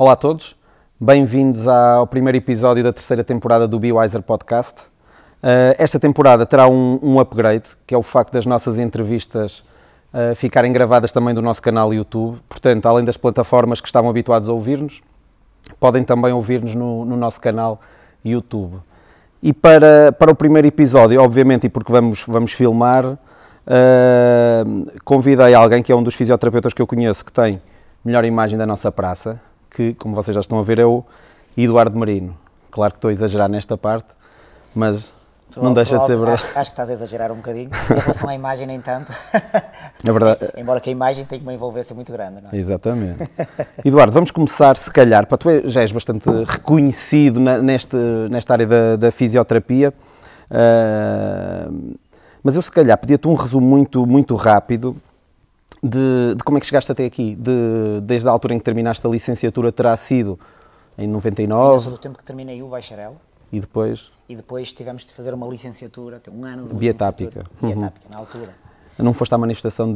Olá a todos, bem-vindos ao primeiro episódio da terceira temporada do Be Wiser Podcast. Esta temporada terá um upgrade, que é o facto das nossas entrevistas ficarem gravadas também do nosso canal YouTube. Portanto, além das plataformas que estavam habituados a ouvir-nos, podem também ouvir-nos no nosso canal YouTube. E para o primeiro episódio, obviamente, e porque vamos filmar, convidei alguém que é um dos fisioterapeutas que eu conheço, que tem melhor imagem da nossa praça, que, como vocês já estão a ver, é o Eduardo Marino. Claro que estou a exagerar nesta parte, mas não deixa de ser verdade. Acho que estás a exagerar um bocadinho. Em relação à imagem, nem tanto. É verdade. Embora que a imagem tenha uma envolvência muito grande, não é? Exatamente. Eduardo, vamos começar, se calhar, tu já és bastante reconhecido nesta área da fisioterapia, mas eu, se calhar, pedia-te um resumo muito rápido de como é que chegaste até aqui, desde a altura em que terminaste a licenciatura, terá sido em 99? Ainda sou do tempo que terminei o bacharel. E depois? E depois tivemos de fazer uma licenciatura, um ano de Biotápica. Biotápica, na altura. Não foste à manifestação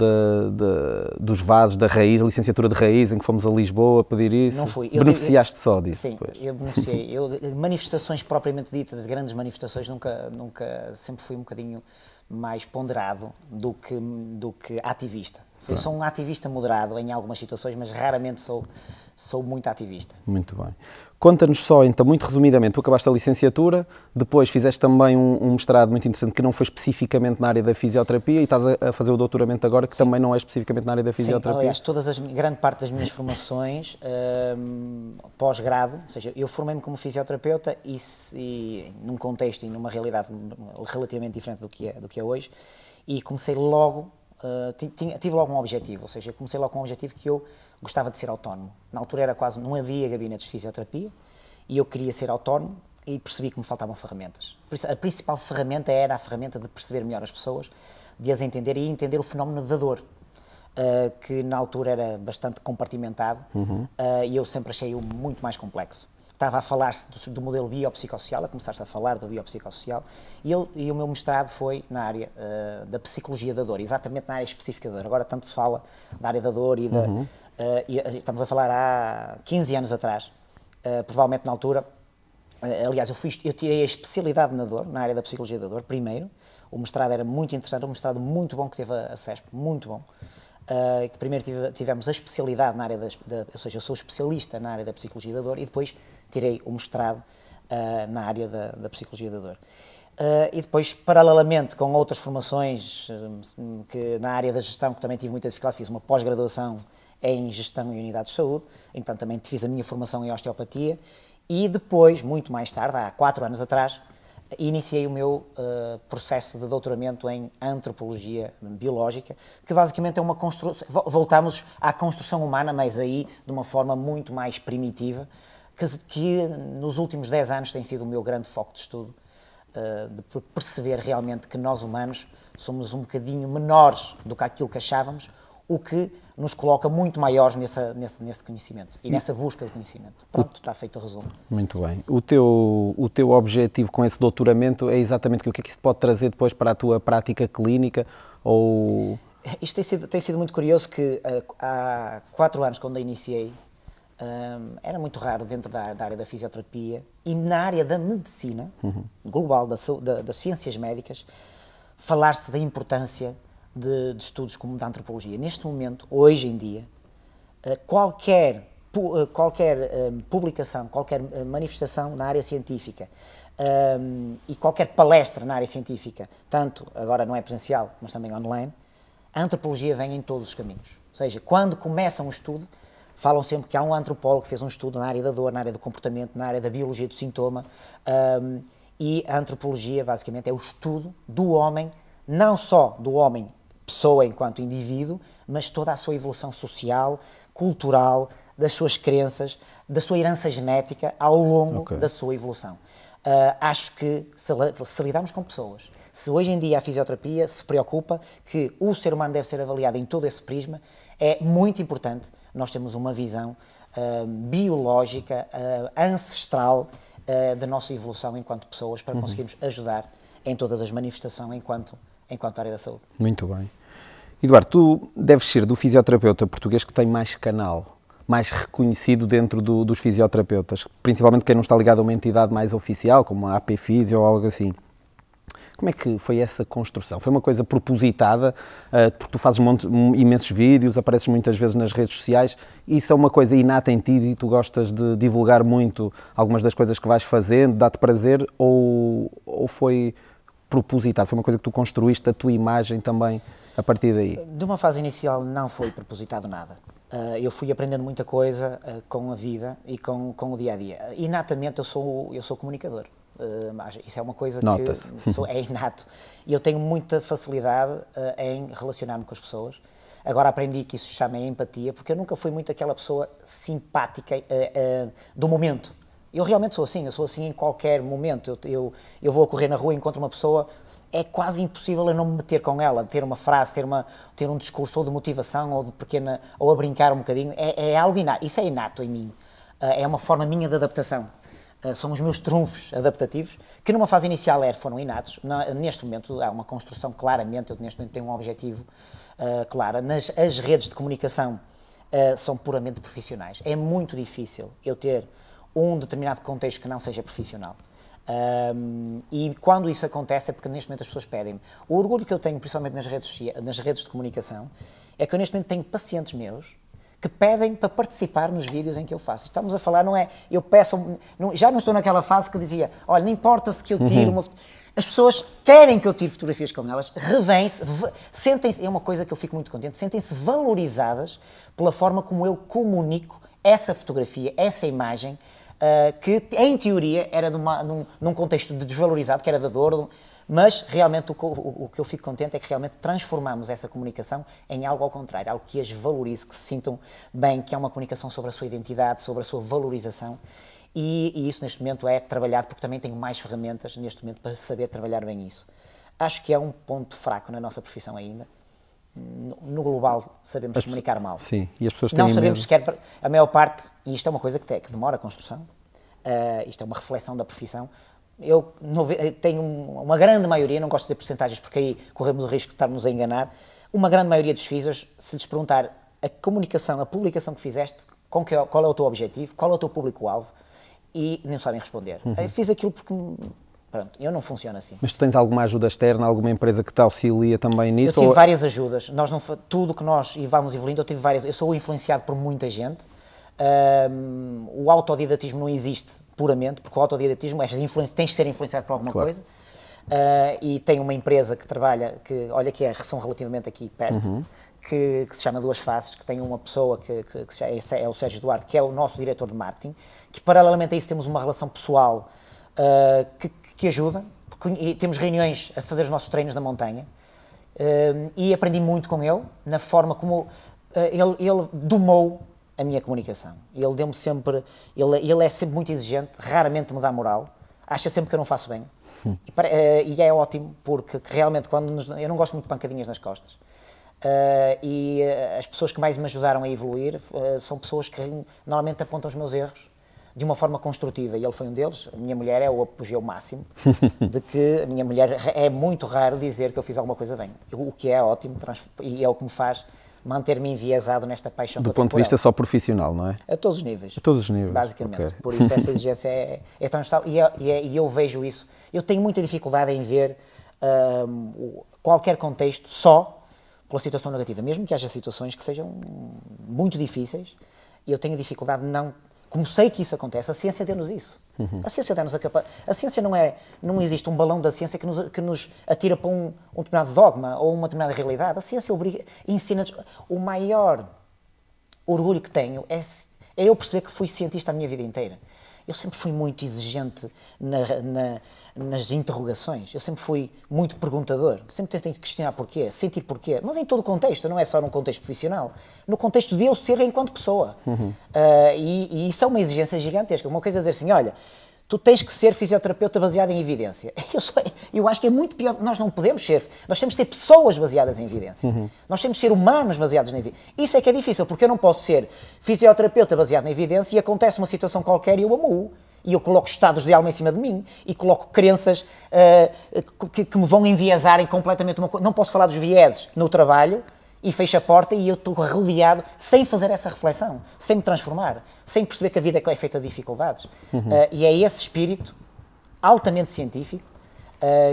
dos vasos da Raiz, a licenciatura de Raiz, em que fomos a Lisboa pedir isso? Não fui. Beneficiaste só disso? Sim, depois. eu beneficiei. Manifestações propriamente ditas, de grandes manifestações, nunca, sempre fui um bocadinho mais ponderado do que ativista. Eu sou um ativista moderado em algumas situações, mas raramente sou muito ativista. Muito bem. Conta-nos só, então, muito resumidamente, tu acabaste a licenciatura, depois fizeste também um mestrado muito interessante que não foi especificamente na área da fisioterapia e estás a fazer o doutoramento agora, que também não é especificamente na área da fisioterapia. Sim, aliás, grande parte das minhas formações, pós-grado, ou seja, eu formei-me como fisioterapeuta e num contexto e numa realidade relativamente diferente do que é hoje, e comecei logo, tive logo um objetivo, ou seja, comecei logo com um objetivo que eu gostava de ser autónomo. Na altura não havia gabinetes de fisioterapia e eu queria ser autónomo e percebi que me faltavam ferramentas. Por isso, a principal ferramenta era a ferramenta de perceber melhor as pessoas, de as entender e entender o fenómeno da dor, que na altura era bastante compartimentado e eu sempre achei-o muito mais complexo. Estava a falar-se do modelo biopsicossocial, a começar-se a falar do biopsicossocial, e o meu mestrado foi na área da psicologia da dor, exatamente na área específica da dor. Agora tanto se fala da área da dor e estamos a falar há 15 anos atrás, provavelmente na altura, aliás, eu tirei a especialidade na dor, na área da psicologia da dor, primeiro. O mestrado era muito interessante, um mestrado muito bom que teve a CESP, muito bom. Que primeiro tivemos a especialidade na área ou seja, eu sou especialista na área da psicologia da dor e depois tirei o mestrado na área da psicologia da dor. E depois, paralelamente com outras formações, que na área da gestão, que também tive muita dificuldade, fiz uma pós-graduação em gestão e unidades de saúde, então também fiz a minha formação em osteopatia e depois, muito mais tarde, há 4 anos atrás, iniciei o meu processo de doutoramento em antropologia biológica, que basicamente é uma construção, voltamos à construção humana, mas aí de uma forma muito mais primitiva, que nos últimos 10 anos tem sido o meu grande foco de estudo, de perceber realmente que nós humanos somos um bocadinho menores do que aquilo que achávamos, o que nos coloca muito maiores nesse conhecimento e nessa busca de conhecimento. Pronto, está feito o resumo. Muito bem. O teu objetivo com esse doutoramento é exatamente o que é que isso pode trazer depois para a tua prática clínica? Ou... Isto tem sido muito curioso que há 4 anos, quando eu iniciei, era muito raro dentro da área da fisioterapia e na área da medicina global, das ciências médicas, falar-se da importância de estudos como da antropologia. Neste momento, hoje em dia, qualquer publicação, qualquer manifestação na área científica e qualquer palestra na área científica, tanto agora não é presencial, mas também online, a antropologia vem em todos os caminhos. Ou seja, quando começa um estudo, falam sempre que há um antropólogo que fez um estudo na área da dor, na área do comportamento, na área da biologia do sintoma, e a antropologia, basicamente, é o estudo do homem, não só do homem pessoa enquanto indivíduo, mas toda a sua evolução social, cultural, das suas crenças, da sua herança genética ao longo da sua evolução. Acho que se lidarmos com pessoas, se hoje em dia a fisioterapia se preocupa que o ser humano deve ser avaliado em todo esse prisma, é muito importante nós termos uma visão biológica, ancestral da nossa evolução enquanto pessoas para conseguirmos ajudar em todas as manifestações enquanto área da saúde. Muito bem. Eduardo, tu deves ser do fisioterapeuta português que tem mais mais reconhecido dentro dos fisioterapeutas, principalmente quem não está ligado a uma entidade mais oficial, como a AP Fisio ou algo assim. Como é que foi essa construção? Foi uma coisa propositada, porque tu fazes imensos vídeos, apareces muitas vezes nas redes sociais, e isso é uma coisa inata em ti e tu gostas de divulgar muito algumas das coisas que vais fazendo, dá-te prazer, ou foi propositado? Foi uma coisa que tu construíste, a tua imagem também, a partir daí? De uma fase inicial não foi propositado nada. Eu fui aprendendo muita coisa com a vida e com o dia-a-dia. Inatamente eu sou comunicador. Isso é uma coisa que é inato. E eu tenho muita facilidade em relacionar-me com as pessoas. Agora aprendi que isso se chama empatia, porque eu nunca fui muito aquela pessoa simpática do momento. Eu realmente sou assim em qualquer momento. Eu vou a correr na rua e encontro uma pessoa, é quase impossível eu não me meter com ela, ter uma frase, ter um discurso ou de motivação ou a brincar um bocadinho. É algo inato. Isso é inato em mim. É uma forma minha de adaptação. São os meus trunfos adaptativos, que numa fase inicial foram inatos. Neste momento há uma construção claramente, eu neste momento tenho um objetivo claro. As redes de comunicação são puramente profissionais. É muito difícil eu ter um determinado contexto que não seja profissional. E quando isso acontece é porque neste momento as pessoas pedem-me. O orgulho que eu tenho, principalmente nas redes de comunicação, é que eu neste momento tenho pacientes meus que pedem para participar nos vídeos em que eu faço. Estamos a falar, não é, eu peço, já não estou naquela fase que dizia, olha, não importa-se que eu tire uma... As pessoas querem que eu tire fotografias com elas, revêm-se, sentem-se, é uma coisa que eu fico muito contente, sentem-se valorizadas pela forma como eu comunico essa fotografia, essa imagem, que em teoria era num contexto desvalorizado, que era da dor, mas realmente o que eu fico contente é que realmente transformamos essa comunicação em algo ao contrário, algo que as valorize, que se sintam bem, que é uma comunicação sobre a sua identidade, sobre a sua valorização, e isso neste momento é trabalhado, porque também tenho mais ferramentas neste momento para saber trabalhar bem isso. Acho que é um ponto fraco na nossa profissão ainda. No global sabemos comunicar mal. Sim, e as pessoas têm não sabemos medo. sequer, a maior parte, e isto é uma coisa que demora a construção, isto é uma reflexão da profissão. Eu tenho uma grande maioria, não gosto de dizer porcentagens porque aí corremos o risco de estarmos a enganar, uma grande maioria dos fisios, se lhes perguntar a comunicação, a publicação que fizeste, qual é o teu objetivo, qual é o teu público-alvo, e nem sabem responder. Eu fiz aquilo porque, pronto, eu não funciono assim. Mas tu tens alguma ajuda externa, alguma empresa que te auxilia também nisso? Eu tive várias ajudas, tudo que nós vamos evoluindo, eu tive várias, eu sou influenciado por muita gente. O autodidatismo não existe puramente, porque o autodidatismo tens de ser influenciado por alguma coisa, e tem uma empresa que trabalha, que são relativamente aqui perto, que se chama Duas Faces, que tem uma pessoa que é o Sérgio Duarte, que é o nosso diretor de marketing, que paralelamente a isso temos uma relação pessoal que ajuda, e temos reuniões a fazer os nossos treinos na montanha, e aprendi muito com ele, na forma como ele domou a minha comunicação. Ele deu-me sempre, ele é sempre muito exigente, raramente me dá moral, acha sempre que eu não faço bem. E é ótimo, porque realmente eu não gosto muito de pancadinhas nas costas. E as pessoas que mais me ajudaram a evoluir são pessoas que normalmente apontam os meus erros de uma forma construtiva, e ele foi um deles. A minha mulher é o apogeu máximo de que a minha mulher é muito raro dizer que eu fiz alguma coisa bem, o que é ótimo e é o que me faz manter-me enviesado nesta paixão do ponto de vista só profissional, não é? A todos os níveis. A todos os níveis. Basicamente. Okay. Por isso essa exigência é transversal e eu vejo isso. Eu tenho muita dificuldade em ver qualquer contexto só pela situação negativa, mesmo que haja situações que sejam muito difíceis, eu tenho dificuldade como sei que isso acontece, a ciência deu-nos isso. A ciência deu-nos a capacidade. A ciência não existe um balão da ciência que nos atira para um determinado dogma ou uma determinada realidade. A ciência ensina-nos. O maior orgulho que tenho é eu perceber que fui cientista a minha vida inteira. Eu sempre fui muito exigente nas interrogações, eu sempre fui muito perguntador, sempre tentei questionar porquê, sentir porquê, mas em todo o contexto, não é só num contexto profissional, no contexto de eu ser enquanto pessoa. E isso é uma exigência gigantesca. Uma coisa é dizer assim, olha, tu tens que ser fisioterapeuta baseado em evidência. Eu acho que é muito pior, nós não podemos ser, nós temos que ser pessoas baseadas em evidência. Nós temos que ser humanos baseados na evidência. Isso é que é difícil, porque eu não posso ser fisioterapeuta baseado na evidência e acontece uma situação qualquer e eu amo-o. E eu coloco estados de alma em cima de mim e coloco crenças que me vão enviesarem completamente uma coisa. Não posso falar dos vieses no trabalho e fecho a porta e eu estou rodeado sem fazer essa reflexão, sem me transformar, sem perceber que a vida é feita de dificuldades. E é esse espírito altamente científico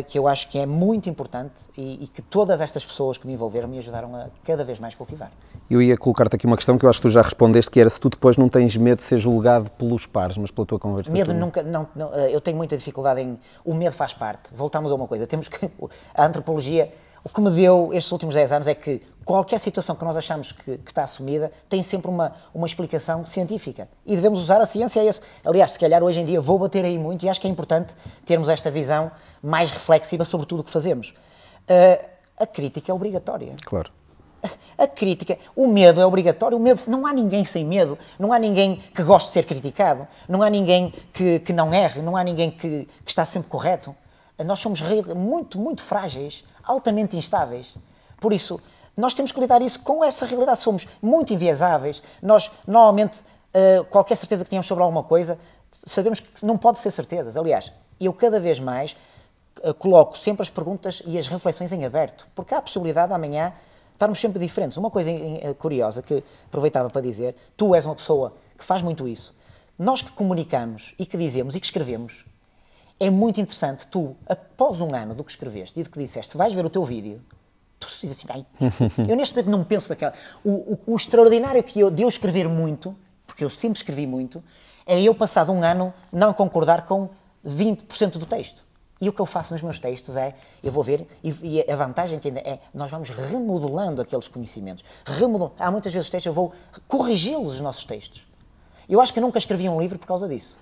que eu acho que é muito importante e que todas estas pessoas que me envolveram me ajudaram a cada vez mais cultivar. Eu ia colocar-te aqui uma questão que eu acho que tu já respondeste, que era se tu depois não tens medo de ser julgado pelos pares, mas pela tua conversa. Medo nunca, não, eu tenho muita dificuldade em... O medo faz parte. Voltamos a uma coisa, temos que... A antropologia, o que me deu estes últimos 10 anos é que qualquer situação que nós achamos que está assumida tem sempre uma explicação científica. E devemos usar a ciência a isso. Aliás, se calhar hoje em dia vou bater aí muito e acho que é importante termos esta visão mais reflexiva sobre tudo o que fazemos. A crítica é obrigatória. Claro. A crítica, o medo é obrigatório, o medo, não há ninguém sem medo, não há ninguém que goste de ser criticado, não há ninguém que não erre, não há ninguém que está sempre correto. Nós somos muito frágeis, altamente instáveis. Por isso, nós temos que lidar isso com essa realidade. Somos muito enviesáveis. Nós, normalmente, qualquer certeza que tenhamos sobre alguma coisa, sabemos que não pode ser certezas. Aliás, eu cada vez mais coloco sempre as perguntas e as reflexões em aberto, porque há a possibilidade de amanhã estarmos sempre diferentes. Uma coisa curiosa que aproveitava para dizer, tu és uma pessoa que faz muito isso. Nós que comunicamos e que dizemos e que escrevemos, é muito interessante, tu, após um ano do que escreveste e do que disseste, vais ver o teu vídeo, tu dizes assim, ai, eu neste momento não penso daquela... O extraordinário de eu escrever muito, porque eu sempre escrevi muito, é eu, passado um ano, não concordar com 20% do texto. E o que eu faço nos meus textos é, eu vou ver, e a vantagem que ainda é, nós vamos remodelando aqueles conhecimentos. Há muitas vezes textos, eu vou corrigi-los, os nossos textos. Eu acho que eu nunca escrevi um livro por causa disso.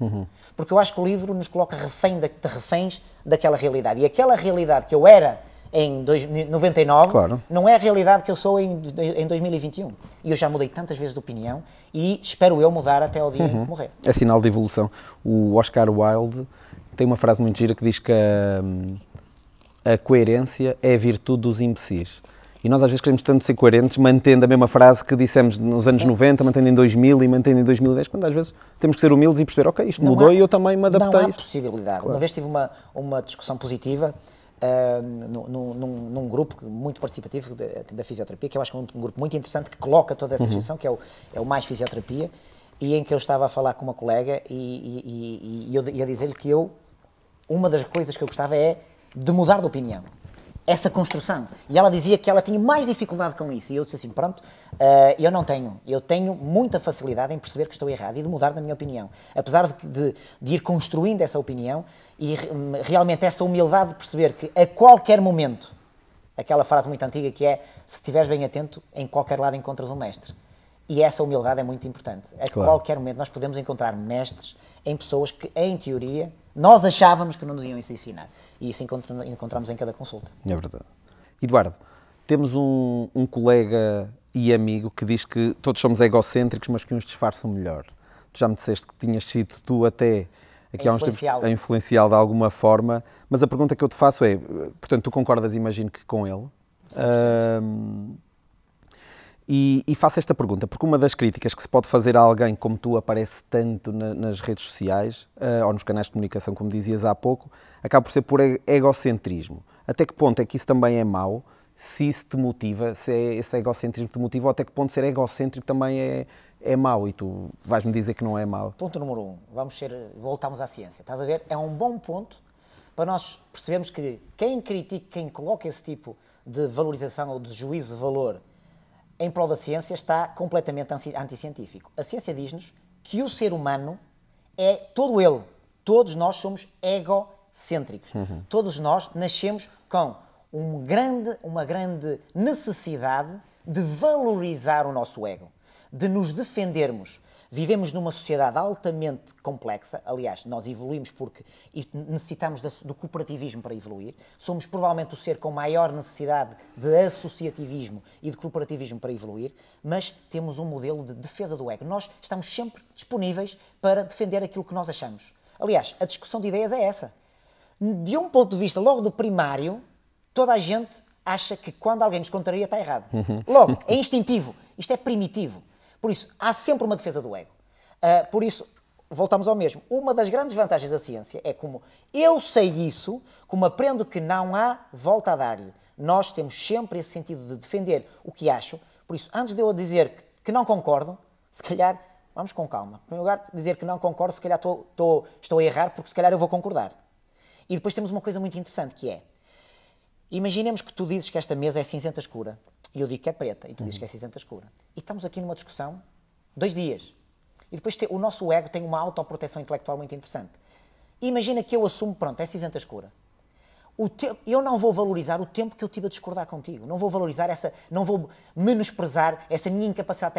Porque eu acho que o livro nos coloca reféns daquela realidade. E aquela realidade que eu era em 99, claro, não é a realidade que eu sou em 2021. E eu já mudei tantas vezes de opinião e espero eu mudar até ao dia em que morrer. É sinal de evolução. O Oscar Wilde tem uma frase muito gira que diz que a coerência é a virtude dos imbecis. E nós às vezes queremos tanto ser coerentes, mantendo a mesma frase que dissemos nos anos 90, mantendo em 2000 e mantendo em 2010, quando às vezes temos que ser humildes e perceber, ok, isto mudou e eu também me adaptei. Não há possibilidade. Claro. Uma vez tive uma discussão positiva num grupo muito participativo da fisioterapia, que eu acho que é um grupo muito interessante, que coloca toda essa discussão, que é o Mais Fisioterapia, e em que eu estava a falar com uma colega e eu ia dizer-lhe que uma das coisas que eu gostava é de mudar de opinião. Essa construção. E ela dizia que ela tinha mais dificuldade com isso. E eu disse assim, pronto, eu não tenho. Eu tenho muita facilidade em perceber que estou errado e de mudar da minha opinião. Apesar de ir construindo essa opinião e realmente essa humildade de perceber que a qualquer momento, aquela frase muito antiga que é, se estiveres bem atento, em qualquer lado encontras um mestre. E essa humildade é muito importante. A qualquer momento nós podemos encontrar mestres em pessoas que, em teoria, nós achávamos que não nos iam ensinar. E isso encontramos em cada consulta. É verdade. Eduardo, temos um colega e amigo que diz que todos somos egocêntricos, mas que uns disfarçam melhor. Tu já me disseste que tinhas sido tu até aqui há uns tempos a influenciá-lo de alguma forma, mas a pergunta que eu te faço é, portanto, tu concordas, imagino que com ele? E faço esta pergunta, porque uma das críticas que se pode fazer a alguém como tu aparece tanto nas redes sociais, ou nos canais de comunicação, como dizias há pouco, acaba por ser por egocentrismo. Até que ponto é que isso também é mau, se isso te motiva, se esse egocentrismo te motiva, ou até que ponto ser egocêntrico também é mau, e tu vais-me dizer que não é mau? Ponto número 1, voltamos à ciência. Estás a ver? É um bom ponto para nós percebermos que quem critica, quem coloca esse tipo de valorização ou de juízo de valor em prol da ciência está completamente anticientífico. A ciência diz-nos que o ser humano é todo ele. Todos nós somos egocêntricos. Todos nós nascemos com uma grande necessidade de valorizar o nosso ego, de nos defendermos. Vivemos numa sociedade altamente complexa, aliás, nós evoluímos porque necessitamos do cooperativismo para evoluir, somos provavelmente o ser com maior necessidade de associativismo e de cooperativismo para evoluir, mas temos um modelo de defesa do ego. Nós estamos sempre disponíveis para defender aquilo que nós achamos. Aliás, a discussão de ideias é essa. De um ponto de vista logo do primário, toda a gente acha que quando alguém nos contraria está errado. Logo, é instintivo, isto é primitivo. Por isso, há sempre uma defesa do ego. Por isso, voltamos ao mesmo. Uma das grandes vantagens da ciência é como eu sei isso, como aprendo que não há volta a dar-lhe. Nós temos sempre esse sentido de defender o que acho. Por isso, antes de eu dizer que não concordo, se calhar, vamos com calma. Em primeiro lugar, dizer que não concordo, se calhar estou a errar, porque se calhar eu vou concordar. E depois temos uma coisa muito interessante, que é, imaginemos que tu dizes que esta mesa é cinzenta escura, e eu digo que é preta, e tu dizes que é cinzenta escura. E estamos aqui numa discussão, 2 dias. E depois o nosso ego tem uma autoproteção intelectual muito interessante. E imagina que eu assumo, pronto, é cinzenta escura. Eu não vou valorizar o tempo que eu tive a discordar contigo. Não vou valorizar não vou menosprezar essa minha incapacidade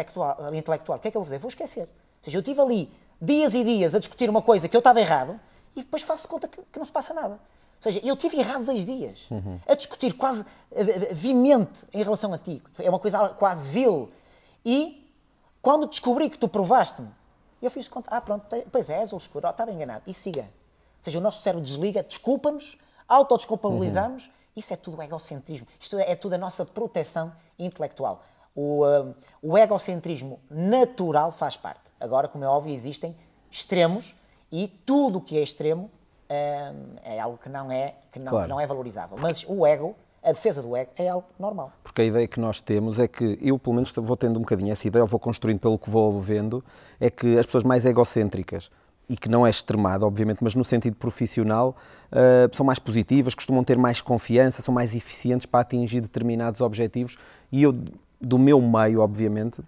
intelectual. O que é que eu vou fazer? Vou esquecer. Ou seja, eu estive ali dias e dias a discutir uma coisa que eu estava errado e depois faço de conta que não se passa nada. Ou seja, eu tive errado 2 dias a discutir quase vimente em relação a ti. É uma coisa quase vil. E quando descobri que tu provaste-me, eu fiz de conta, pronto, pois é, azul escuro, estava enganado. E siga. Ou seja, o nosso cérebro desliga, desculpa-nos, autodesculpabilizamos, isso é tudo egocentrismo, isto é tudo a nossa proteção intelectual. O egocentrismo natural faz parte. Agora, como é óbvio, existem extremos e tudo o que é extremo é algo que não é valorizável. Mas o ego, a defesa do ego, é algo normal. Porque a ideia que nós temos é que, eu pelo menos vou tendo um bocadinho essa ideia, ou vou construindo pelo que vou vendo, é que as pessoas mais egocêntricas, e que não é extremado, obviamente, mas no sentido profissional, são mais positivas, costumam ter mais confiança, são mais eficientes para atingir determinados objetivos. E eu, do meu meio, obviamente,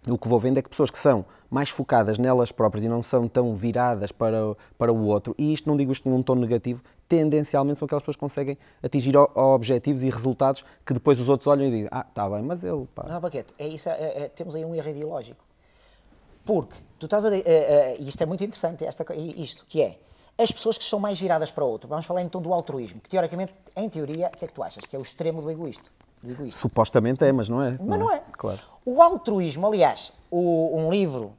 o que vou vendo é que pessoas que são mais focadas nelas próprias e não são tão viradas para o outro, e isto não digo isto num tom negativo, tendencialmente são aquelas pessoas que conseguem atingir objetivos e resultados que depois os outros olham e dizem, está bem, mas ele... Pá. Não, Paquete, temos aí um erro ideológico. Porque tu estás e isto é muito interessante, isto, que é, as pessoas que são mais viradas para o outro. Vamos falar então do altruísmo, que teoricamente, em teoria, o que é que tu achas? Que é o extremo do egoísmo. Supostamente é, mas não é. Mas não é. Claro. O altruísmo, aliás, um livro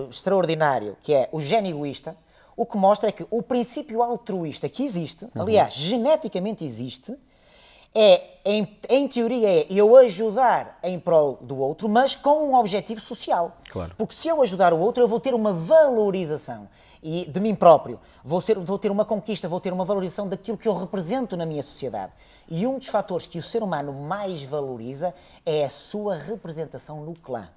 extraordinário, que é O Gênio Egoísta, o que mostra é que o princípio altruísta que existe, aliás, geneticamente existe, em teoria é eu ajudar em prol do outro, mas com um objetivo social. Claro. Porque se eu ajudar o outro, eu vou ter uma valorização de mim próprio, vou ter uma conquista, vou ter uma valorização daquilo que eu represento na minha sociedade. E um dos fatores que o ser humano mais valoriza é a sua representação no clã.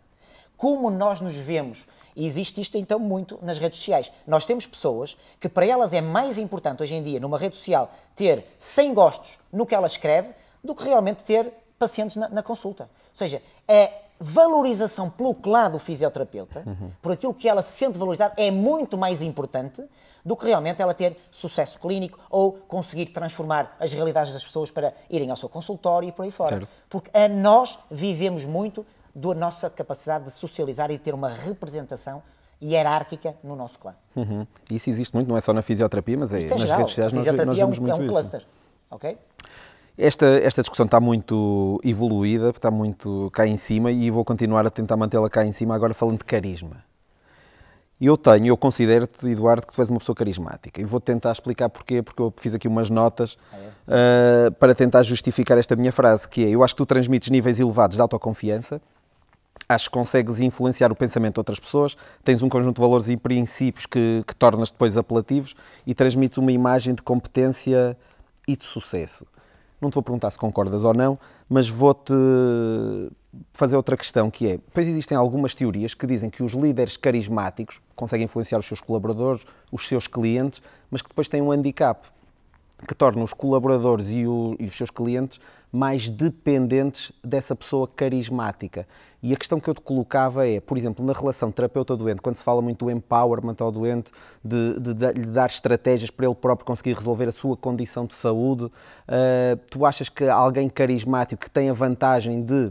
Como nós nos vemos, e existe isto então muito nas redes sociais, nós temos pessoas que para elas é mais importante hoje em dia numa rede social ter 100 gostos no que ela escreve do que realmente ter pacientes na consulta. Ou seja, a valorização pelo clã do fisioterapeuta, por aquilo que ela se sente valorizada, é muito mais importante do que realmente ela ter sucesso clínico ou conseguir transformar as realidades das pessoas para irem ao seu consultório e por aí fora. Claro. Porque nós vivemos muito da nossa capacidade de socializar e de ter uma representação hierárquica no nosso clã. Isso existe muito, não é só na fisioterapia, mas nas geral. redes sociais A fisioterapia nós vemos muito um isso. cluster. Okay? Esta discussão está muito evoluída, está muito cá em cima e vou continuar a tentar mantê-la cá em cima, agora falando de carisma. Eu considero-te, Eduardo, que tu és uma pessoa carismática e vou tentar explicar porquê, porque eu fiz aqui umas notas para tentar justificar esta minha frase, que é, eu acho que tu transmites níveis elevados de autoconfiança, acho que consegues influenciar o pensamento de outras pessoas, tens um conjunto de valores e princípios que tornas depois apelativos e transmites uma imagem de competência e de sucesso. Não te vou perguntar se concordas ou não, mas vou-te fazer outra questão, que é, depois existem algumas teorias que dizem que os líderes carismáticos conseguem influenciar os seus colaboradores, os seus clientes, mas que depois têm um handicap, que torna os colaboradores e os seus clientes mais dependentes dessa pessoa carismática. E a questão que eu te colocava é, por exemplo, na relação terapeuta-doente, quando se fala muito do empowerment ao doente, de lhe dar estratégias para ele próprio conseguir resolver a sua condição de saúde, tu achas que alguém carismático que tem a vantagem de,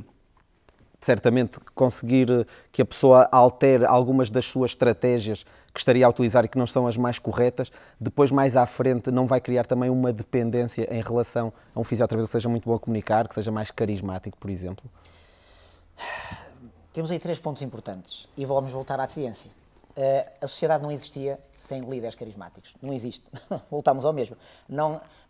certamente, conseguir que a pessoa altere algumas das suas estratégias que estaria a utilizar e que não são as mais corretas, depois mais à frente não vai criar também uma dependência em relação a um fisioterapeuta que seja muito bom a comunicar, que seja mais carismático, por exemplo? Temos aí 3 pontos importantes e vamos voltar à ciência. A sociedade não existia sem líderes carismáticos. Não existe. Voltamos ao mesmo.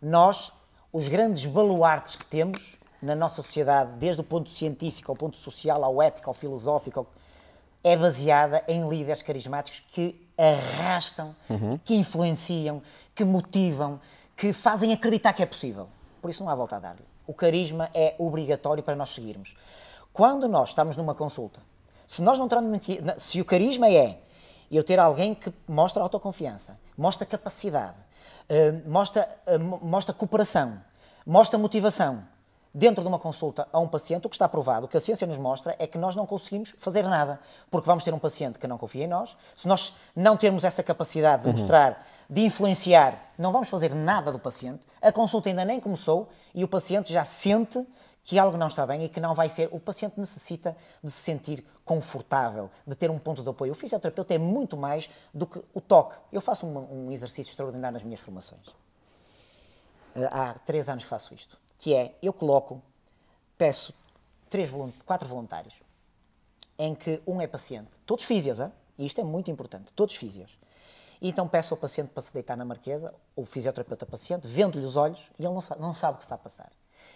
Nós, os grandes baluartes que temos na nossa sociedade, desde o ponto científico ao ponto social, ao ético, ao filosófico, é baseada em líderes carismáticos que arrastam, que influenciam, que motivam, que fazem acreditar que é possível. Por isso não há volta a dar-lhe. O carisma é obrigatório para nós seguirmos. Quando nós estamos numa consulta, se nós não transmitir, se o carisma é eu ter alguém que mostra autoconfiança, mostra capacidade, mostra cooperação, mostra motivação, dentro de uma consulta a um paciente, o que está provado, o que a ciência nos mostra é que nós não conseguimos fazer nada, porque vamos ter um paciente que não confia em nós, se nós não termos essa capacidade de mostrar, de influenciar, não vamos fazer nada do paciente, a consulta ainda nem começou e o paciente já sente que algo não está bem e que não vai ser. O paciente necessita de se sentir confortável, de ter um ponto de apoio. O fisioterapeuta é muito mais do que o toque. Eu faço um exercício extraordinário nas minhas formações. Há 3 anos que faço isto, que é, eu peço 4 voluntários, em que um é paciente, todos físios, e isto é muito importante, todos físios. E então peço ao paciente para se deitar na marquesa, o fisioterapeuta paciente, vendo-lhe os olhos, e ele não sabe o que está a passar.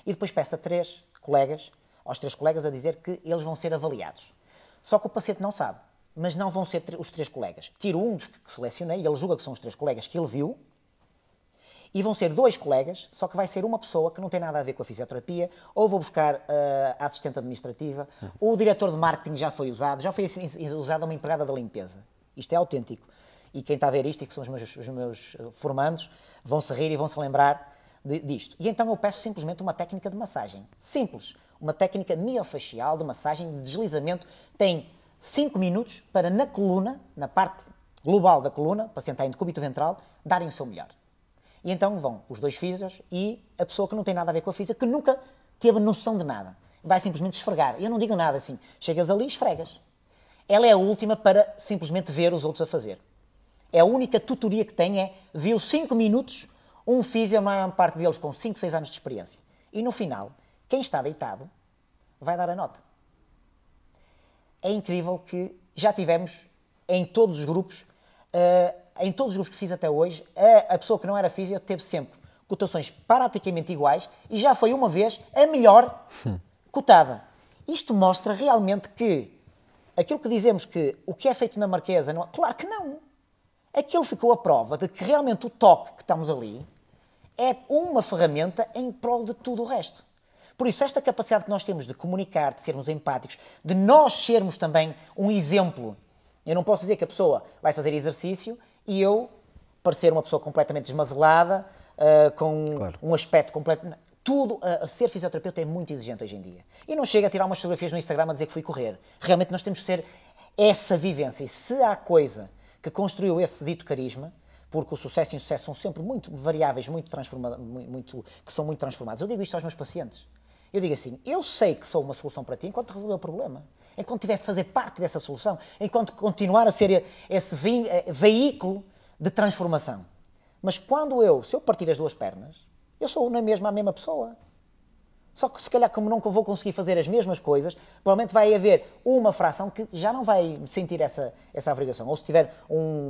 E depois peço a 3 colegas, aos 3 colegas, a dizer que eles vão ser avaliados. Só que o paciente não sabe, mas não vão ser os 3 colegas. Tiro um dos que selecionei, ele julga que são os 3 colegas que ele viu, e vão ser 2 colegas, só que vai ser uma pessoa que não tem nada a ver com a fisioterapia, ou vou buscar a assistente administrativa, ou o diretor de marketing já foi usado usada uma empregada da limpeza. Isto é autêntico. E quem está a ver isto, e que são os meus formandos, vão se rir e vão se lembrar disto. E então eu peço simplesmente uma técnica de massagem. Simples. Uma técnica miofacial de massagem de deslizamento. Tem 5 minutos para na coluna, na parte global da coluna, para sentar em decúbito ventral, darem o seu melhor. E então vão os 2 físios e a pessoa que não tem nada a ver com a física, que nunca teve noção de nada. Vai simplesmente esfregar. Eu não digo nada assim. Chegas ali e esfregas. Ela é a última para simplesmente ver os outros a fazer. É a única tutoria que tem, viu 5 minutos, um físio, a maior parte deles com 5, 6 anos de experiência. E no final, quem está deitado vai dar a nota. É incrível que já tivemos em todos os grupos que fiz até hoje, a pessoa que não era físio teve sempre cotações praticamente iguais e já foi uma vez a melhor cotada. Isto mostra realmente que aquilo que dizemos que o que é feito na marquesa, não, claro que não. Aquilo ficou a prova de que realmente o toque que estamos ali é uma ferramenta em prol de tudo o resto. Por isso, esta capacidade que nós temos de comunicar, de sermos empáticos, de nós sermos também um exemplo. Eu não posso dizer que a pessoa vai fazer exercício e eu parecer uma pessoa completamente desmazelada, com um aspecto completo... Tudo, ser fisioterapeuta é muito exigente hoje em dia. E não chega a tirar umas fotografias no Instagram a dizer que fui correr. Realmente nós temos que ser essa vivência. E se há coisa que construiu esse dito carisma, porque o sucesso e o insucesso são sempre muito variáveis, que são muito transformados. Eu digo isto aos meus pacientes. Eu digo assim, eu sei que sou uma solução para ti enquanto resolver o problema. Enquanto tiver a fazer parte dessa solução. Enquanto continuar a ser esse veículo de transformação. Mas se eu partir as 2 pernas, eu sou na mesma a mesma pessoa. Só que se calhar como nunca vou conseguir fazer as mesmas coisas, provavelmente vai haver uma fração que já não vai sentir essa obrigação. Ou se tiver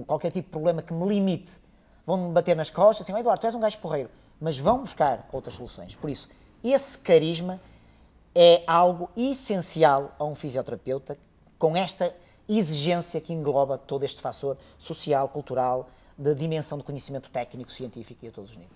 qualquer tipo de problema que me limite, vão-me bater nas costas, assim, Eduardo, tu és um gajo porreiro. Mas vão buscar outras soluções. Por isso, esse carisma é algo essencial a um fisioterapeuta, com esta exigência que engloba todo este fator social, cultural, de dimensão de conhecimento técnico, científico e a todos os níveis.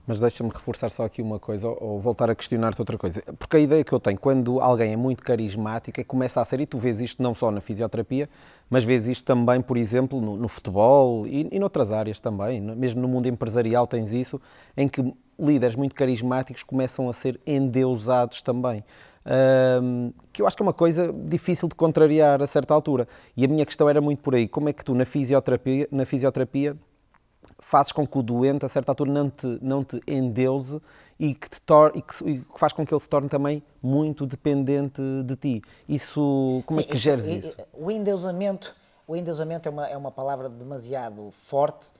Mas deixa-me reforçar só aqui uma coisa, ou voltar a questionar-te outra coisa. Porque a ideia que eu tenho, quando alguém é muito carismático, é que começa a ser, e tu vês isto não só na fisioterapia, mas vês isto também, por exemplo, no futebol e noutras áreas também, mesmo no mundo empresarial tens isso, em que líderes muito carismáticos começam a ser endeusados também. Que eu acho que é uma coisa difícil de contrariar a certa altura. E a minha questão era muito por aí, como é que tu na fisioterapia fazes com que o doente, a certa altura, não te endeuse e que faz com que ele se torne também muito dependente de ti. Isso, como é que geres isso? O endeusamento é uma palavra demasiado forte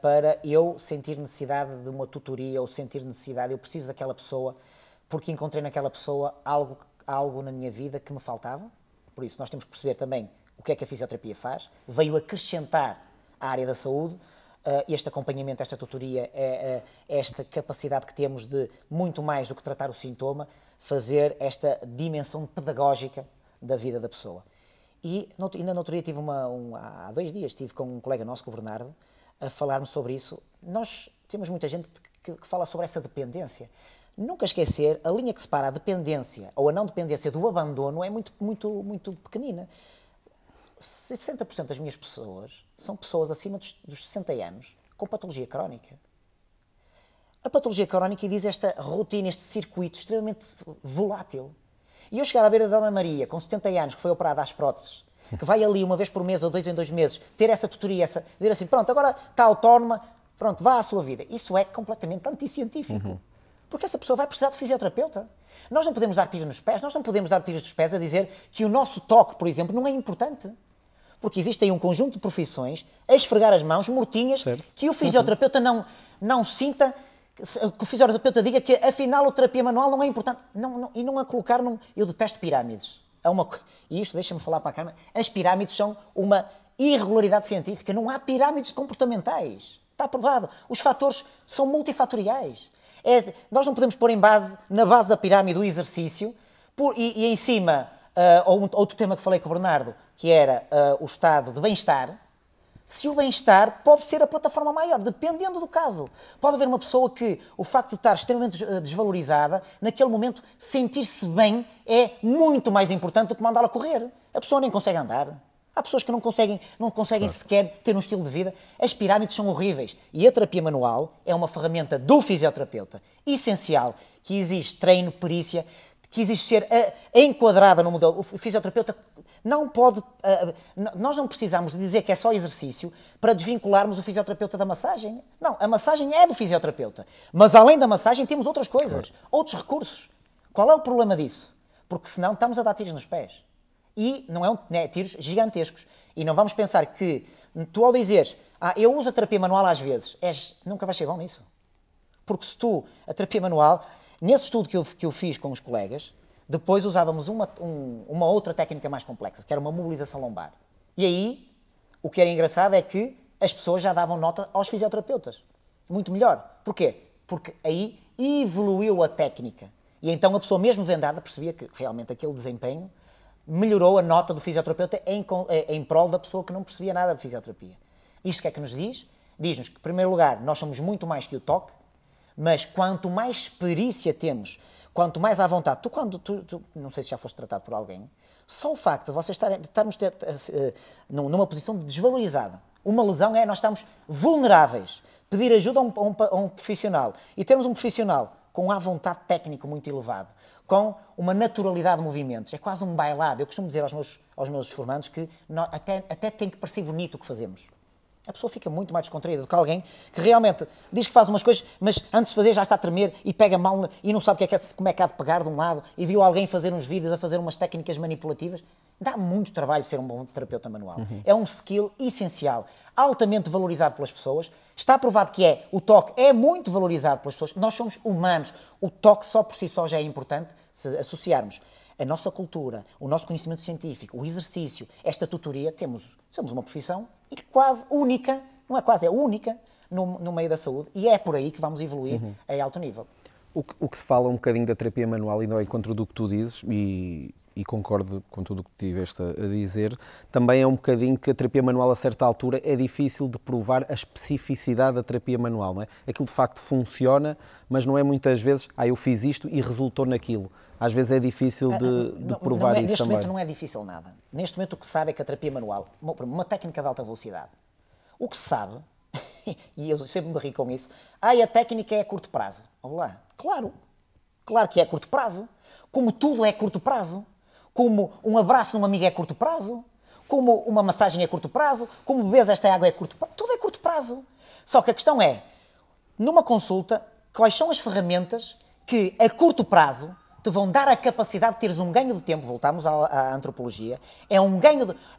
para eu sentir necessidade de uma tutoria ou sentir necessidade, eu preciso daquela pessoa porque encontrei naquela pessoa algo na minha vida que me faltava. Por isso, nós temos que perceber também o que é que a fisioterapia faz. Veio acrescentar à área da saúde. Este acompanhamento, esta tutoria, esta capacidade que temos de, muito mais do que tratar o sintoma, fazer esta dimensão pedagógica da vida da pessoa. E ainda no outro dia, há 2 dias, estive com um colega nosso, com o Bernardo, a falarmos sobre isso. Nós temos muita gente que fala sobre essa dependência. Nunca esquecer, a linha que separa a dependência ou a não dependência do abandono é muito pequenina. 60% das minhas pessoas são pessoas acima dos 60 anos com patologia crónica. A patologia crónica diz esta rotina, este circuito extremamente volátil. E eu chegar à beira da Dona Maria, com 70 anos, que foi operada às próteses, que vai ali uma vez por mês ou 2 em 2 meses, ter essa tutoria, dizer assim, pronto, agora está autónoma, pronto, vá à sua vida. Isso é completamente anticientífico. Porque essa pessoa vai precisar de fisioterapeuta. Nós não podemos dar tiros nos pés, nós não podemos dar tiros nos pés a dizer que o nosso toque, por exemplo, não é importante. Porque existe aí um conjunto de profissões a esfregar as mãos mortinhas, certo, que o fisioterapeuta não sinta, que o fisioterapeuta diga que afinal a terapia manual não é importante. E não a colocar num... Eu detesto pirâmides. E isto deixa-me falar para a Carmen. As pirâmides são uma irregularidade científica. Não há pirâmides comportamentais. Está provado. Os fatores são multifatoriais. Nós não podemos pôr na base da pirâmide o exercício e em cima, outro tema que falei com o Bernardo, que era o estado de bem-estar. Se o bem-estar pode ser a plataforma maior, dependendo do caso. Pode haver uma pessoa que o facto de estar extremamente desvalorizada, naquele momento sentir-se bem é muito mais importante do que mandá-la correr. A pessoa nem consegue andar. Há pessoas que não conseguem claro, sequer ter um estilo de vida. As pirâmides são horríveis. E a terapia manual é uma ferramenta do fisioterapeuta essencial, que exige treino, perícia, que exige ser enquadrada no modelo. O fisioterapeuta não pode... nós não precisamos de dizer que é só exercício para desvincularmos o fisioterapeuta da massagem. Não, a massagem é do fisioterapeuta. Mas além da massagem temos outras coisas, claro, outros recursos. Qual é o problema disso? Porque senão estamos a dar tiros nos pés. E não é tiros gigantescos. E não vamos pensar que tu ao dizeres, eu uso a terapia manual às vezes, nunca vais ser bom nisso. Porque se a terapia manual, nesse estudo que eu fiz com os colegas, depois usávamos uma outra técnica mais complexa, que era uma mobilização lombar. E aí, o que era engraçado é que as pessoas já davam nota aos fisioterapeutas. Muito melhor. Porquê? Porque aí evoluiu a técnica. E então a pessoa mesmo vendada percebia que realmente aquele desempenho melhorou a nota do fisioterapeuta em prol da pessoa que não percebia nada de fisioterapia. Isto o que é que nos diz? Diz-nos que, em primeiro lugar, nós somos muito mais que o toque, mas quanto mais perícia temos, quanto mais à vontade... não sei se já foste tratado por alguém, só o facto de vocês estarmos numa posição desvalorizada. Uma lesão nós estamos vulneráveis. Pedir ajuda a um profissional. E termos um profissional com à vontade técnica muito elevado, com uma naturalidade de movimentos. É quase um bailado. Eu costumo dizer aos meus formandos que até tem que parecer bonito o que fazemos. A pessoa fica muito mais descontraída do que alguém que realmente diz que faz umas coisas, mas antes de fazer já está a tremer e pega mal e não sabe como é que há de pegar de um lado e viu alguém fazer uns vídeos a fazer umas técnicas manipulativas. Dá muito trabalho ser um bom terapeuta manual. É um skill essencial, altamente valorizado pelas pessoas. Está provado que o toque é muito valorizado pelas pessoas. Nós somos humanos. O toque só por si só já é importante se associarmos a nossa cultura, o nosso conhecimento científico, o exercício, esta tutoria. Somos uma profissão quase única, não é quase, é única no meio da saúde e é por aí que vamos evoluir a alto nível. O que se fala um bocadinho da terapia manual, e não é contra do que tu dizes, e concordo com tudo o que tiveste a dizer, também é um bocadinho que a terapia manual a certa altura é difícil de provar a especificidade da terapia manual, não é? Aquilo de facto funciona, mas não é muitas vezes, eu fiz isto e resultou naquilo. Às vezes é difícil de provar isso também. Neste momento não é difícil nada. Neste momento o que se sabe é que a terapia manual, uma técnica de alta velocidade, o que se sabe, e eu sempre me ri com isso, a técnica é a curto prazo. Vamos lá. Claro que é a curto prazo. Como tudo é a curto prazo. Como um abraço num amigo é a curto prazo. Como uma massagem é a curto prazo. Como beberes esta água é a curto prazo. Tudo é a curto prazo. Só que a questão é, numa consulta, quais são as ferramentas que a curto prazo te vão dar a capacidade de teres um ganho de tempo. Voltamos à antropologia.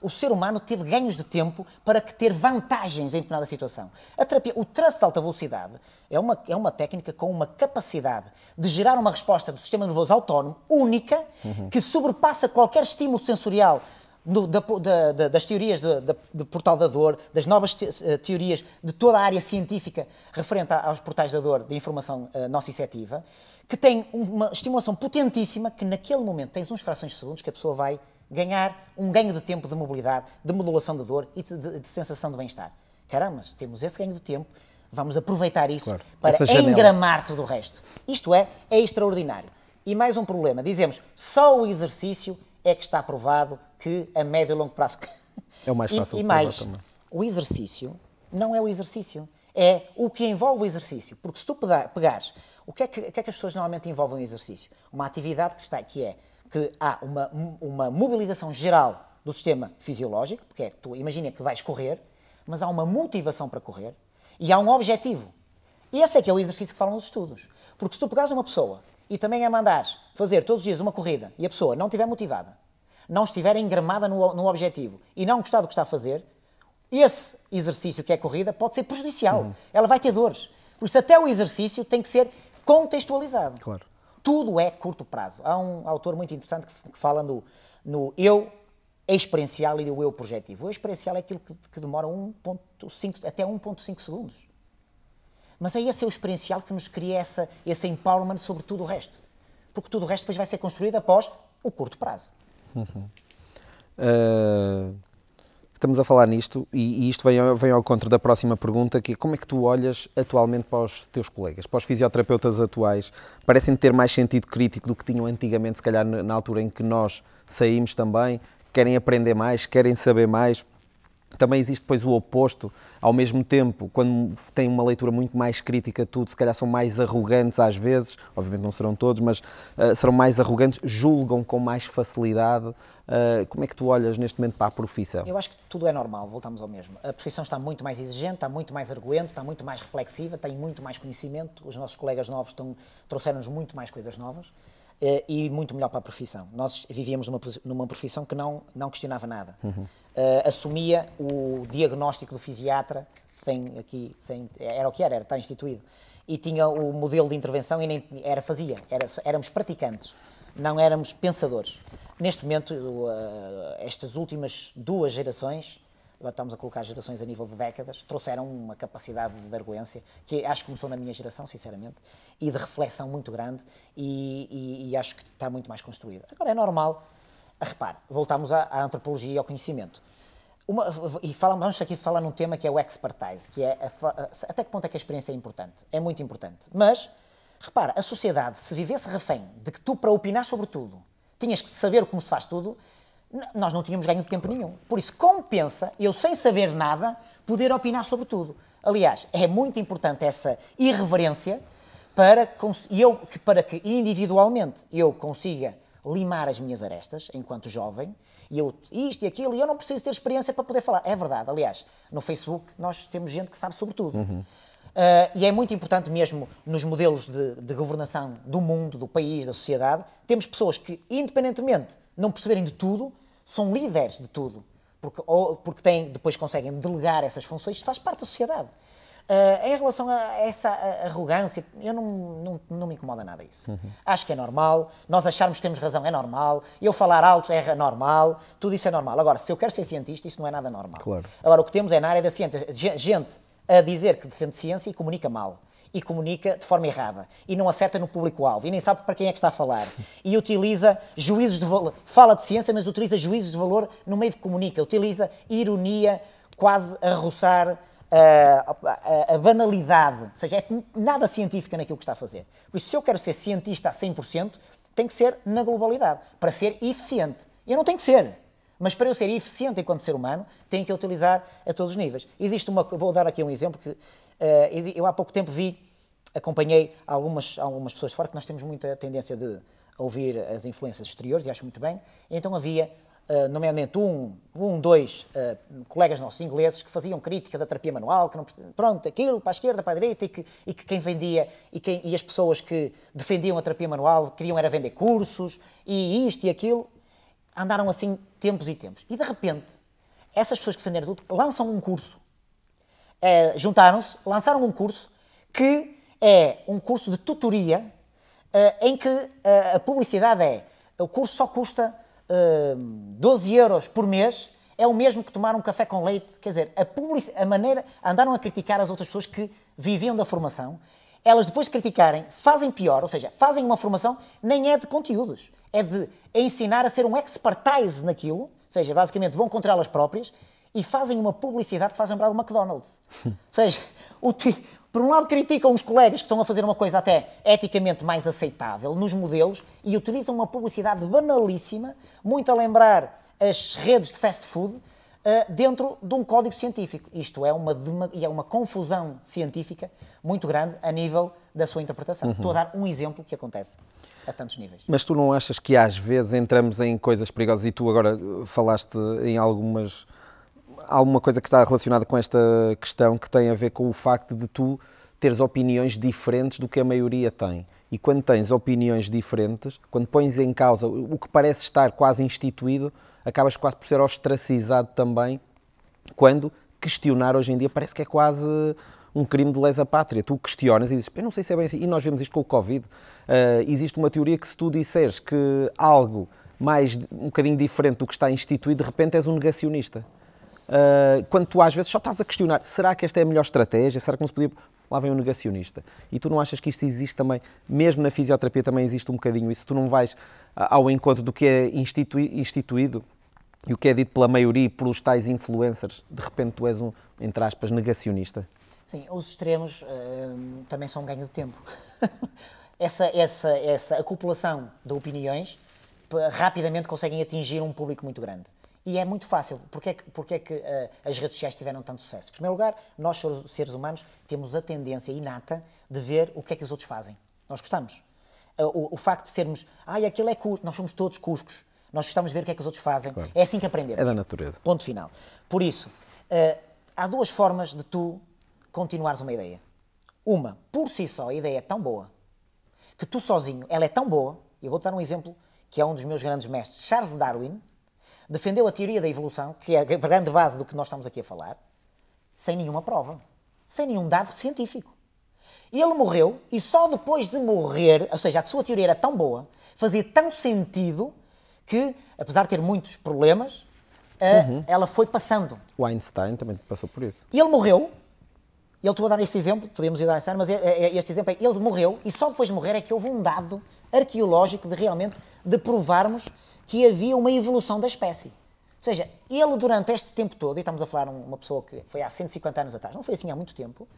O ser humano teve ganhos de tempo para ter vantagens em determinada situação. A terapia, o thrust de alta velocidade, é uma técnica com uma capacidade de gerar uma resposta do sistema nervoso autónomo única, que sobrepassa qualquer estímulo sensorial das teorias de portal da dor, das novas teorias de toda a área científica referente aos portais da dor, de informação nociceptiva, que tem uma estimulação potentíssima, que naquele momento tens uns frações de segundos que a pessoa vai ganhar um ganho de tempo de mobilidade, de modulação da dor e de sensação de bem-estar. Caramba, temos esse ganho de tempo, Vamos aproveitar isso Claro. para Essa janela. engramar tudo o resto. Isto é extraordinário. E mais um problema, dizemos, só o exercício é que está provado que a médio e longo prazo... É o mais fácil E de provar mais, também. o exercício não é o exercício, é o que envolve o exercício. Porque se tu pegares, o que é que as pessoas normalmente envolvem o exercício? Uma atividade que há uma mobilização geral do sistema fisiológico, porque é, tu imagina que vais correr, mas há uma motivação para correr e há um objetivo. E esse é que é o exercício que falam os estudos. Porque se tu pegares uma pessoa e também a mandares fazer todos os dias uma corrida e a pessoa não estiver motivada, não estiver engramada no objetivo e não gostar do que está a fazer, esse exercício que é corrida pode ser prejudicial. Ela vai ter dores. Por isso, até o exercício tem que ser contextualizado. Claro. Tudo é curto prazo. Há um autor muito interessante que fala no eu experiencial e o eu projetivo. O experiencial é aquilo que demora 1.5 até 1.5 segundos. Mas é esse o experiencial que nos cria esse empowerment sobre tudo o resto. Porque tudo o resto depois vai ser construído após o curto prazo. Estamos a falar nisto e isto vem ao encontro da próxima pergunta, que é como é que tu olhas atualmente para os teus colegas, para os fisioterapeutas atuais? Parecem ter mais sentido crítico do que tinham antigamente, se calhar na altura em que nós saímos também, querem aprender mais, querem saber mais. Também existe depois o oposto, ao mesmo tempo, quando têm uma leitura muito mais crítica a tudo, se calhar são mais arrogantes às vezes, obviamente não serão todos, mas serão mais arrogantes, julgam com mais facilidade. Como é que tu olhas neste momento para a profissão? Eu acho que tudo é normal, voltamos ao mesmo. A profissão está muito mais exigente, está muito mais arguente, está muito mais reflexiva, tem muito mais conhecimento, os nossos colegas novos trouxeram-nos muito mais coisas novas e muito melhor para a profissão. Nós vivíamos numa profissão que não questionava nada. Assumia o diagnóstico do fisiatra, era o que era, está instituído. E tinha o modelo de intervenção e nem éramos praticantes, não éramos pensadores. Neste momento, estas últimas 2 gerações, estamos a colocar gerações a nível de décadas, trouxeram uma capacidade de arrogância que acho que começou na minha geração, sinceramente, e de reflexão muito grande e acho que está muito mais construída. Agora é normal, repare, voltamos à antropologia e ao conhecimento. Vamos aqui falar num tema que é o expertise, que é até que ponto é que a experiência é importante. É muito importante. Mas, repara, a sociedade, se vivesse refém de que tu, para opinar sobre tudo, tinhas que saber como se faz tudo, nós não tínhamos ganho de tempo nenhum. Por isso, compensa, eu sem saber nada, poder opinar sobre tudo. Aliás, é muito importante essa irreverência para que individualmente eu consiga limar as minhas arestas, enquanto jovem, e isto e aquilo, e eu não preciso ter experiência para poder falar. É verdade. Aliás, no Facebook nós temos gente que sabe sobre tudo. E é muito importante mesmo nos modelos de governação do mundo, do país, da sociedade, temos pessoas que, independentemente de não perceberem de tudo, são líderes de tudo, porque depois conseguem delegar essas funções, faz parte da sociedade. Em relação a essa arrogância, eu não me incomoda nada isso. Acho que é normal, nós acharmos que temos razão é normal, eu falar alto é normal, tudo isso é normal. Agora, se eu quero ser cientista, isso não é nada normal. Claro. Agora, o que temos é na área da ciência, gente a dizer que defende ciência e comunica mal. E comunica de forma errada. E não acerta no público-alvo. E nem sabe para quem é que está a falar. E utiliza juízos de valor. Fala de ciência, mas utiliza juízos de valor no meio de que comunica. Utiliza ironia, quase a roçar a banalidade. Ou seja, é nada científica naquilo que está a fazer. Por isso, se eu quero ser cientista a 100%, tem que ser na globalidade. Para ser eficiente. Eu não tenho que ser. Mas para eu ser eficiente enquanto ser humano, tenho que utilizar a todos os níveis. Vou dar aqui um exemplo que eu há pouco tempo acompanhei algumas pessoas fora, que nós temos muita tendência de ouvir as influências exteriores, e acho muito bem. Então havia, nomeadamente, dois colegas nossos ingleses que faziam crítica da terapia manual, que não, pronto, aquilo para a esquerda, para a direita, e que quem vendia, e as pessoas que defendiam a terapia manual queriam era vender cursos, e isto e aquilo. Andaram assim tempos e tempos. E de repente, essas pessoas que defenderam tudo lançam um curso. Juntaram-se, lançaram um curso que é um curso de tutoria em que a publicidade o curso só custa 12 euros por mês, é o mesmo que tomar um café com leite. Quer dizer, andaram a criticar as outras pessoas que viviam da formação. Elas depois de criticarem, fazem pior, ou seja, fazem uma formação, nem é de conteúdos, é de ensinar a ser um expertise naquilo, ou seja, basicamente vão contra elas próprias e fazem uma publicidade que faz lembrar do McDonald's. Ou seja, por um lado criticam os colegas que estão a fazer uma coisa até eticamente mais aceitável nos modelos e utilizam uma publicidade banalíssima, muito a lembrar as redes de fast food, dentro de um código científico. Isto é uma confusão científica muito grande a nível da sua interpretação. Estou a dar um exemplo que acontece a tantos níveis. Mas tu não achas que às vezes entramos em coisas perigosas e tu agora falaste em alguma coisa que está relacionada com esta questão que tem a ver com o facto de tu teres opiniões diferentes do que a maioria tem. E quando tens opiniões diferentes, quando pões em causa o que parece estar quase instituído, acabas quase por ser ostracizado também, quando questionar hoje em dia parece que é quase um crime de lesa pátria. Tu questionas e dizes, eu não sei se é bem assim, e nós vemos isto com o Covid. Existe uma teoria que se tu disseres que algo um bocadinho diferente do que está instituído, de repente és um negacionista. Quando tu às vezes só estás a questionar, será que esta é a melhor estratégia? Será que não se podia... Lá vem um negacionista. E tu não achas que isto existe também, mesmo na fisioterapia também existe um bocadinho isso, tu não vais ao encontro do que é instituído e o que é dito pela maioria e pelos tais influencers, de repente tu és um, entre aspas, negacionista? Sim, os extremos também são um ganho de tempo. essa acumulação de opiniões rapidamente conseguem atingir um público muito grande. E é muito fácil. Porque é que as redes sociais tiveram tanto sucesso? Em primeiro lugar, nós, seres humanos, temos a tendência inata de ver o que é que os outros fazem. Nós gostamos. O facto de sermos, aquilo é cusco, nós somos todos cuscos. Nós gostamos de ver o que é que os outros fazem. Claro. É assim que aprendemos. É da natureza. Ponto final. Por isso, há duas formas de tu continuares uma ideia. Uma, por si só, a ideia é tão boa, que tu sozinho, ela é tão boa, e eu vou-te dar um exemplo, que é um dos meus grandes mestres, Charles Darwin, defendeu a teoria da evolução, que é a grande base do que nós estamos aqui a falar, sem nenhuma prova, sem nenhum dado científico. E ele morreu, e só depois de morrer, ou seja, a sua teoria era tão boa, fazia tão sentido, que, apesar de ter muitos problemas, ela foi passando. O Einstein também passou por isso. E ele morreu, e eu estou a dar este exemplo, podemos ir dar Einstein, mas este exemplo é, ele morreu, e só depois de morrer é que houve um dado arqueológico de provarmos que havia uma evolução da espécie. Ou seja, ele durante este tempo todo, e estamos a falar de uma pessoa que foi há 150 anos atrás, não foi assim há muito tempo,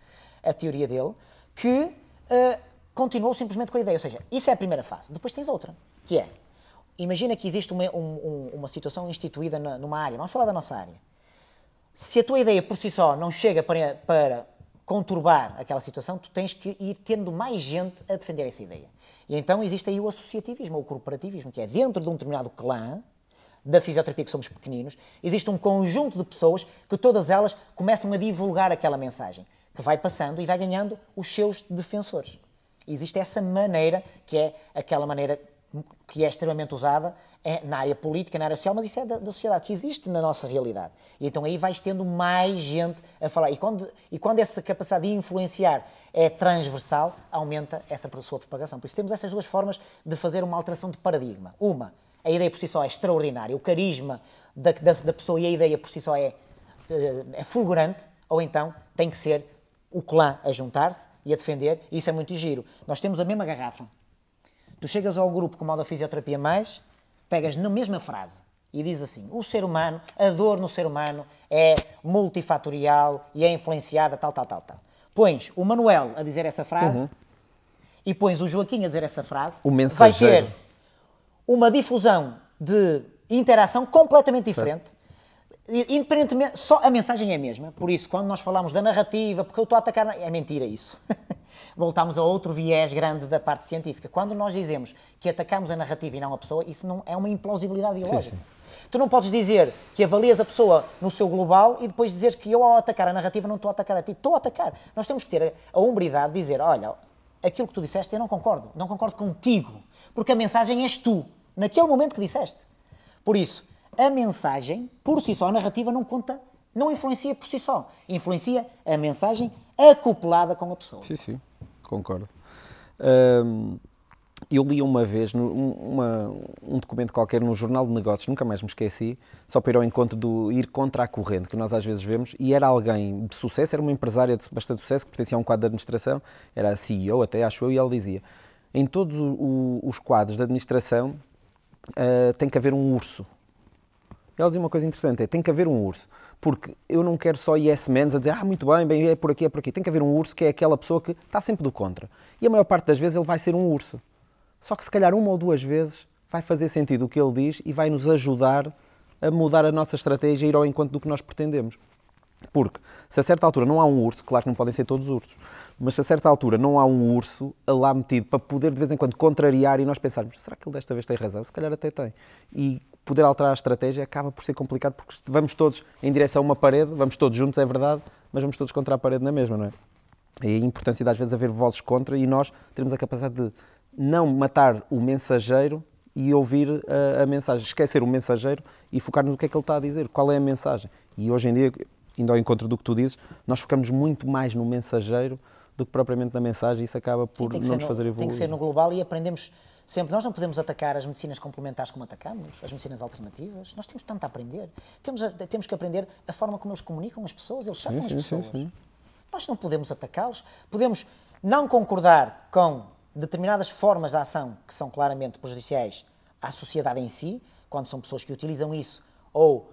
a teoria dele, que continuou simplesmente com a ideia. Ou seja, isso é a primeira fase. Depois tens outra, que é, imagina que existe uma situação instituída numa área, vamos falar da nossa área. Se a tua ideia por si só não chega para conturbar aquela situação, tu tens que ir tendo mais gente a defender essa ideia. E então existe aí o associativismo, ou o corporativismo, que é dentro de um determinado clã da fisioterapia, que somos pequeninos, existe um conjunto de pessoas que todas elas começam a divulgar aquela mensagem, que vai passando e vai ganhando os seus defensores. E existe essa maneira, que é aquela maneira que é extremamente usada na área política, na área social, mas isso é da sociedade, que existe na nossa realidade. E então aí vais tendo mais gente a falar. E quando essa capacidade de influenciar é transversal, aumenta essa sua propagação. Por isso temos essas duas formas de fazer uma alteração de paradigma. Uma, a ideia por si só é extraordinária, o carisma da pessoa e a ideia por si só é fulgurante, ou então tem que ser o clã a juntar-se e a defender, e isso é muito giro. Nós temos a mesma garrafa. Tu chegas ao grupo como o da Fisioterapia Mais, pegas na mesma frase e diz assim, o ser humano, a dor no ser humano é multifatorial e é influenciada tal. Pões o Manuel a dizer essa frase e pões o Joaquim a dizer essa frase, o mensageiro. Vai ter uma difusão de interação completamente diferente. Independentemente, só a mensagem é a mesma. Por isso, quando nós falamos da narrativa, porque eu estou a atacar... É mentira isso. Voltamos a outro viés grande da parte científica. Quando nós dizemos que atacamos a narrativa e não a pessoa, isso não é uma implausibilidade biológica. Sim. Tu não podes dizer que avalias a pessoa no seu global e depois dizeres que eu, ao atacar a narrativa, não estou a atacar a ti. Estou a atacar. Nós temos que ter a hombridade de dizer, olha, aquilo que tu disseste eu não concordo contigo, porque a mensagem és tu, naquele momento que disseste. Por isso, a mensagem, por si só, a narrativa não conta, não influencia por si só. Influencia a mensagem acoplada com a pessoa. Sim, concordo. Eu li uma vez um documento qualquer no Jornal de Negócios, nunca mais me esqueci, só para ir ao encontro do ir contra a corrente, que nós às vezes vemos, e era alguém de sucesso, era uma empresária de bastante sucesso, que pertencia a um quadro de administração, era a CEO até, acho eu, e ela dizia, em todos os quadros de administração tem que haver um urso. Ela dizia uma coisa interessante, tem que haver um urso, porque eu não quero só yes men a dizer, muito bem, bem, é por aqui, é por aqui. Tem que haver um urso que é aquela pessoa que está sempre do contra. E a maior parte das vezes ele vai ser um urso. Só que se calhar uma ou duas vezes vai fazer sentido o que ele diz e vai nos ajudar a mudar a nossa estratégia e ir ao encontro do que nós pretendemos. Porque se a certa altura não há um urso, claro que não podem ser todos ursos, mas se a certa altura não há um urso lá metido para poder de vez em quando contrariar e nós pensarmos, será que ele desta vez tem razão? Se calhar até tem. E poder alterar a estratégia acaba por ser complicado porque vamos todos em direção a uma parede, vamos todos juntos, é verdade, mas vamos todos contra a parede na mesma, não é? E a importância de às vezes haver vozes contra e nós termos a capacidade de não matar o mensageiro e ouvir a mensagem, esquecer o mensageiro e focar-nos no que é que ele está a dizer, qual é a mensagem. E hoje em dia, indo ao encontro do que tu dizes, nós focamos muito mais no mensageiro do que propriamente na mensagem e isso acaba por não nos fazer evoluir. Tem que ser no global e aprendemos sempre. Nós não podemos atacar as medicinas complementares como atacamos, as medicinas alternativas. Nós temos tanto a aprender. Temos que aprender a forma como eles comunicam as pessoas, eles chamam as pessoas. Sim. Nós não podemos atacá-los. Podemos não concordar com determinadas formas de ação que são claramente prejudiciais à sociedade em si, quando são pessoas que utilizam isso ou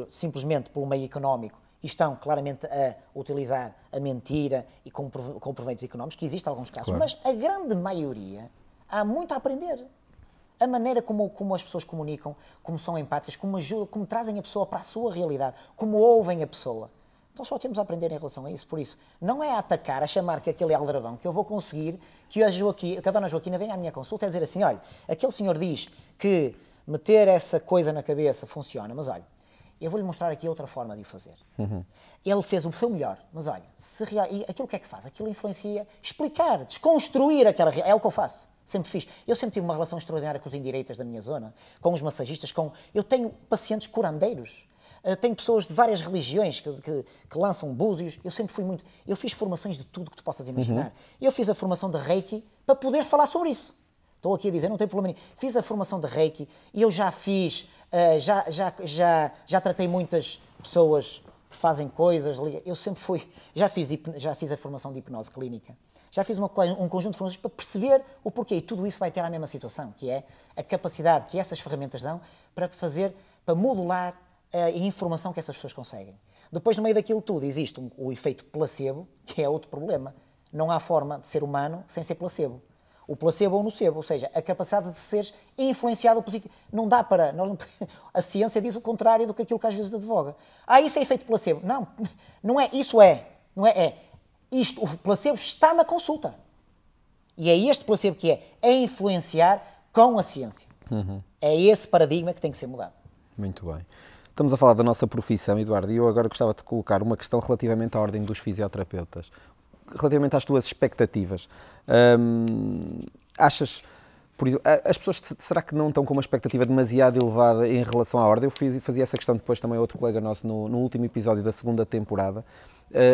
simplesmente pelo meio económico e estão claramente a utilizar a mentira e com proveitos económicos, que existem alguns casos, claro. Mas a grande maioria há muito a aprender. A maneira como as pessoas comunicam, como são empáticas, como ajudam, como trazem a pessoa para a sua realidade, como ouvem a pessoa. Então só temos a aprender em relação a isso. Por isso, não é a atacar, a chamar que aquele é aldrabão, que eu vou conseguir que a dona Joaquina venha à minha consulta e dizer assim, olha, aquele senhor diz que meter essa coisa na cabeça funciona, mas olha, eu vou-lhe mostrar aqui outra forma de o fazer. Ele fez o seu melhor, mas olha, e aquilo que é que faz? Aquilo influencia, explicar, desconstruir aquela realidade. É o que eu faço. Sempre fiz. Eu sempre tive uma relação extraordinária com os indireitas da minha zona, com os massagistas, eu tenho pacientes curandeiros. Tenho pessoas de várias religiões que lançam búzios. Eu sempre fui muito... Eu fiz formações de tudo que tu possas imaginar. Eu fiz a formação de Reiki para poder falar sobre isso. Estou aqui a dizer, não tem problema nenhum. Fiz a formação de Reiki e eu já fiz... já tratei muitas pessoas que fazem coisas. Eu sempre fui... Já fiz a formação de hipnose clínica. Já fiz um conjunto de formações para perceber o porquê. E tudo isso vai ter a mesma situação, que é a capacidade que essas ferramentas dão para modular a informação que essas pessoas conseguem. Depois, no meio daquilo tudo, existe o efeito placebo, que é outro problema. Não há forma de ser humano sem ser placebo. O placebo ou nocebo, ou seja, a capacidade de seres influenciado positivo. Não dá para... a ciência diz o contrário do que aquilo que às vezes advoga. Isso é efeito placebo. Não, não é. Isso é. Não é. Isto, o placebo está na consulta. E é este placebo que é influenciar com a ciência. É esse paradigma que tem que ser mudado. Muito bem. Estamos a falar da nossa profissão, Eduardo, e eu agora gostava de colocar uma questão relativamente à ordem dos fisioterapeutas. Relativamente às tuas expectativas. Achas, por exemplo, as pessoas será que não estão com uma expectativa demasiado elevada em relação à ordem? Eu fazia essa questão depois também a outro colega nosso no último episódio da segunda temporada.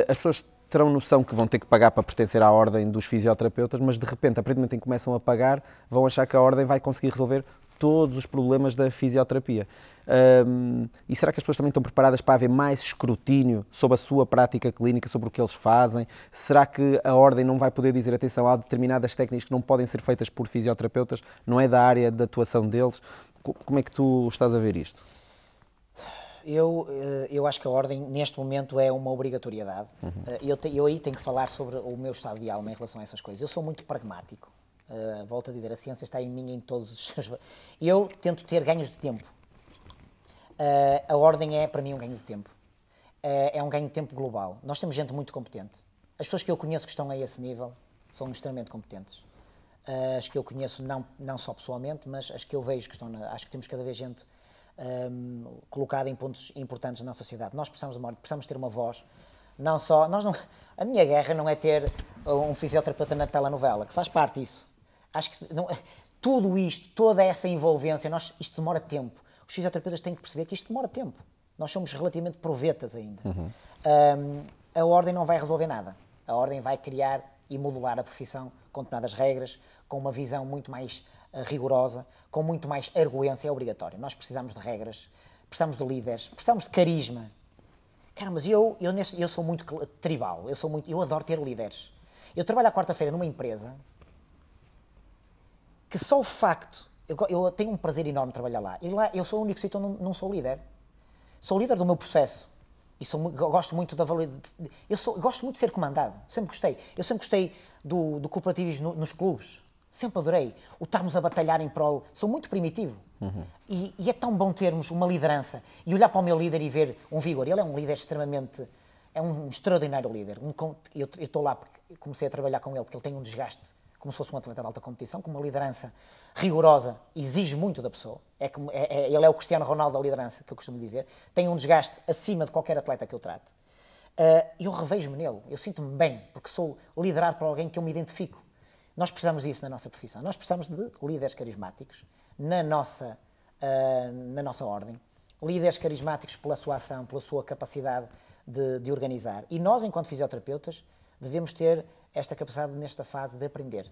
As pessoas terão noção que vão ter que pagar para pertencer à ordem dos fisioterapeutas, mas de repente, a partir do momento em que começam a pagar, vão achar que a ordem vai conseguir resolver todos os problemas da fisioterapia. E será que as pessoas também estão preparadas para haver mais escrutínio sobre a sua prática clínica, sobre o que eles fazem? Será que a ordem não vai poder dizer, atenção, há determinadas técnicas que não podem ser feitas por fisioterapeutas, não é da área de atuação deles? Como é que tu estás a ver isto? Eu acho que a ordem, neste momento, é uma obrigatoriedade. Eu aí tenho que falar sobre o meu estado de alma em relação a essas coisas. Eu sou muito pragmático. Volto a dizer, a ciência está em mim em todos os seus... Eu tento ter ganhos de tempo. A ordem é, para mim, um ganho de tempo. É um ganho de tempo global. Nós temos gente muito competente. As pessoas que eu conheço que estão a esse nível são extremamente competentes. As que eu conheço, não só pessoalmente, mas as que eu vejo que estão... Acho que temos cada vez gente colocada em pontos importantes na nossa sociedade. Nós precisamos ter uma voz. Não só... a minha guerra não é ter um fisioterapeuta na telenovela, que faz parte disso. Acho que tudo isto, toda essa envolvência, isto demora tempo. Os fisioterapeutas têm que perceber que isto demora tempo. Nós somos relativamente provetas ainda. A ordem não vai resolver nada. A ordem vai criar e modular a profissão com determinadas regras, com uma visão muito mais rigorosa, com muito mais arguência. É obrigatório. Nós precisamos de regras, precisamos de líderes, precisamos de carisma. Cara, mas eu sou muito tribal. Eu adoro ter líderes. Eu trabalho à quarta-feira numa empresa que só o facto... Eu tenho um prazer enorme de trabalhar lá. E lá eu sou o único sítio onde não sou líder. Sou líder do meu processo. E gosto muito da valorização. Gosto muito de ser comandado. Sempre gostei. Eu sempre gostei do cooperativismo nos clubes. Sempre adorei. O estarmos a batalhar em prol. Sou muito primitivo. E é tão bom termos uma liderança. E olhar para o meu líder e ver um vigor. Ele é um líder extremamente... É um extraordinário líder. Eu estou lá porque comecei a trabalhar com ele, porque ele tem um desgaste, como se fosse um atleta de alta competição, com uma liderança rigorosa, exige muito da pessoa. Ele é o Cristiano Ronaldo da liderança, que eu costumo dizer. Tem um desgaste acima de qualquer atleta que eu trate. Eu revejo-me nele, eu sinto-me bem, porque sou liderado por alguém que eu me identifico. Nós precisamos disso na nossa profissão. Nós precisamos de líderes carismáticos na nossa ordem. Líderes carismáticos pela sua ação, pela sua capacidade de organizar. E nós, enquanto fisioterapeutas, devemos ter esta capacidade nesta fase de aprender.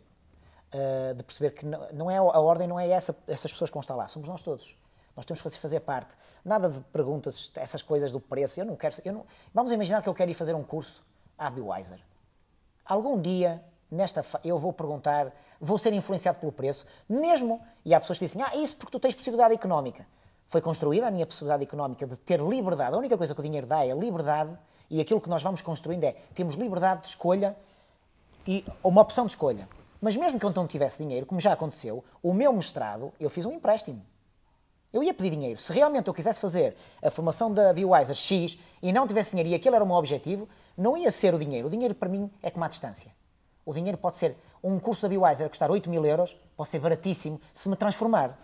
De perceber que não é a ordem, não é essas pessoas que vão estar lá, somos nós todos. Nós temos que fazer parte. Nada de perguntas, essas coisas do preço. Vamos imaginar que eu quero ir fazer um curso à Biwiser. Algum dia, eu vou perguntar, vou ser influenciado pelo preço, mesmo, e há pessoas que dizem, isso porque tu tens possibilidade económica. Foi construída a minha possibilidade económica de ter liberdade. A única coisa que o dinheiro dá é a liberdade, e aquilo que nós vamos construindo temos liberdade de escolha e uma opção de escolha. Mas mesmo que eu não tivesse dinheiro, como já aconteceu, o meu mestrado, eu fiz um empréstimo. Eu ia pedir dinheiro. Se realmente eu quisesse fazer a formação da Biwiser X e não tivesse dinheiro e aquele era o meu objetivo, não ia ser o dinheiro. O dinheiro para mim é como a distância. O dinheiro pode ser, um curso da Biwiser a custar 8.000 euros, pode ser baratíssimo se me transformar.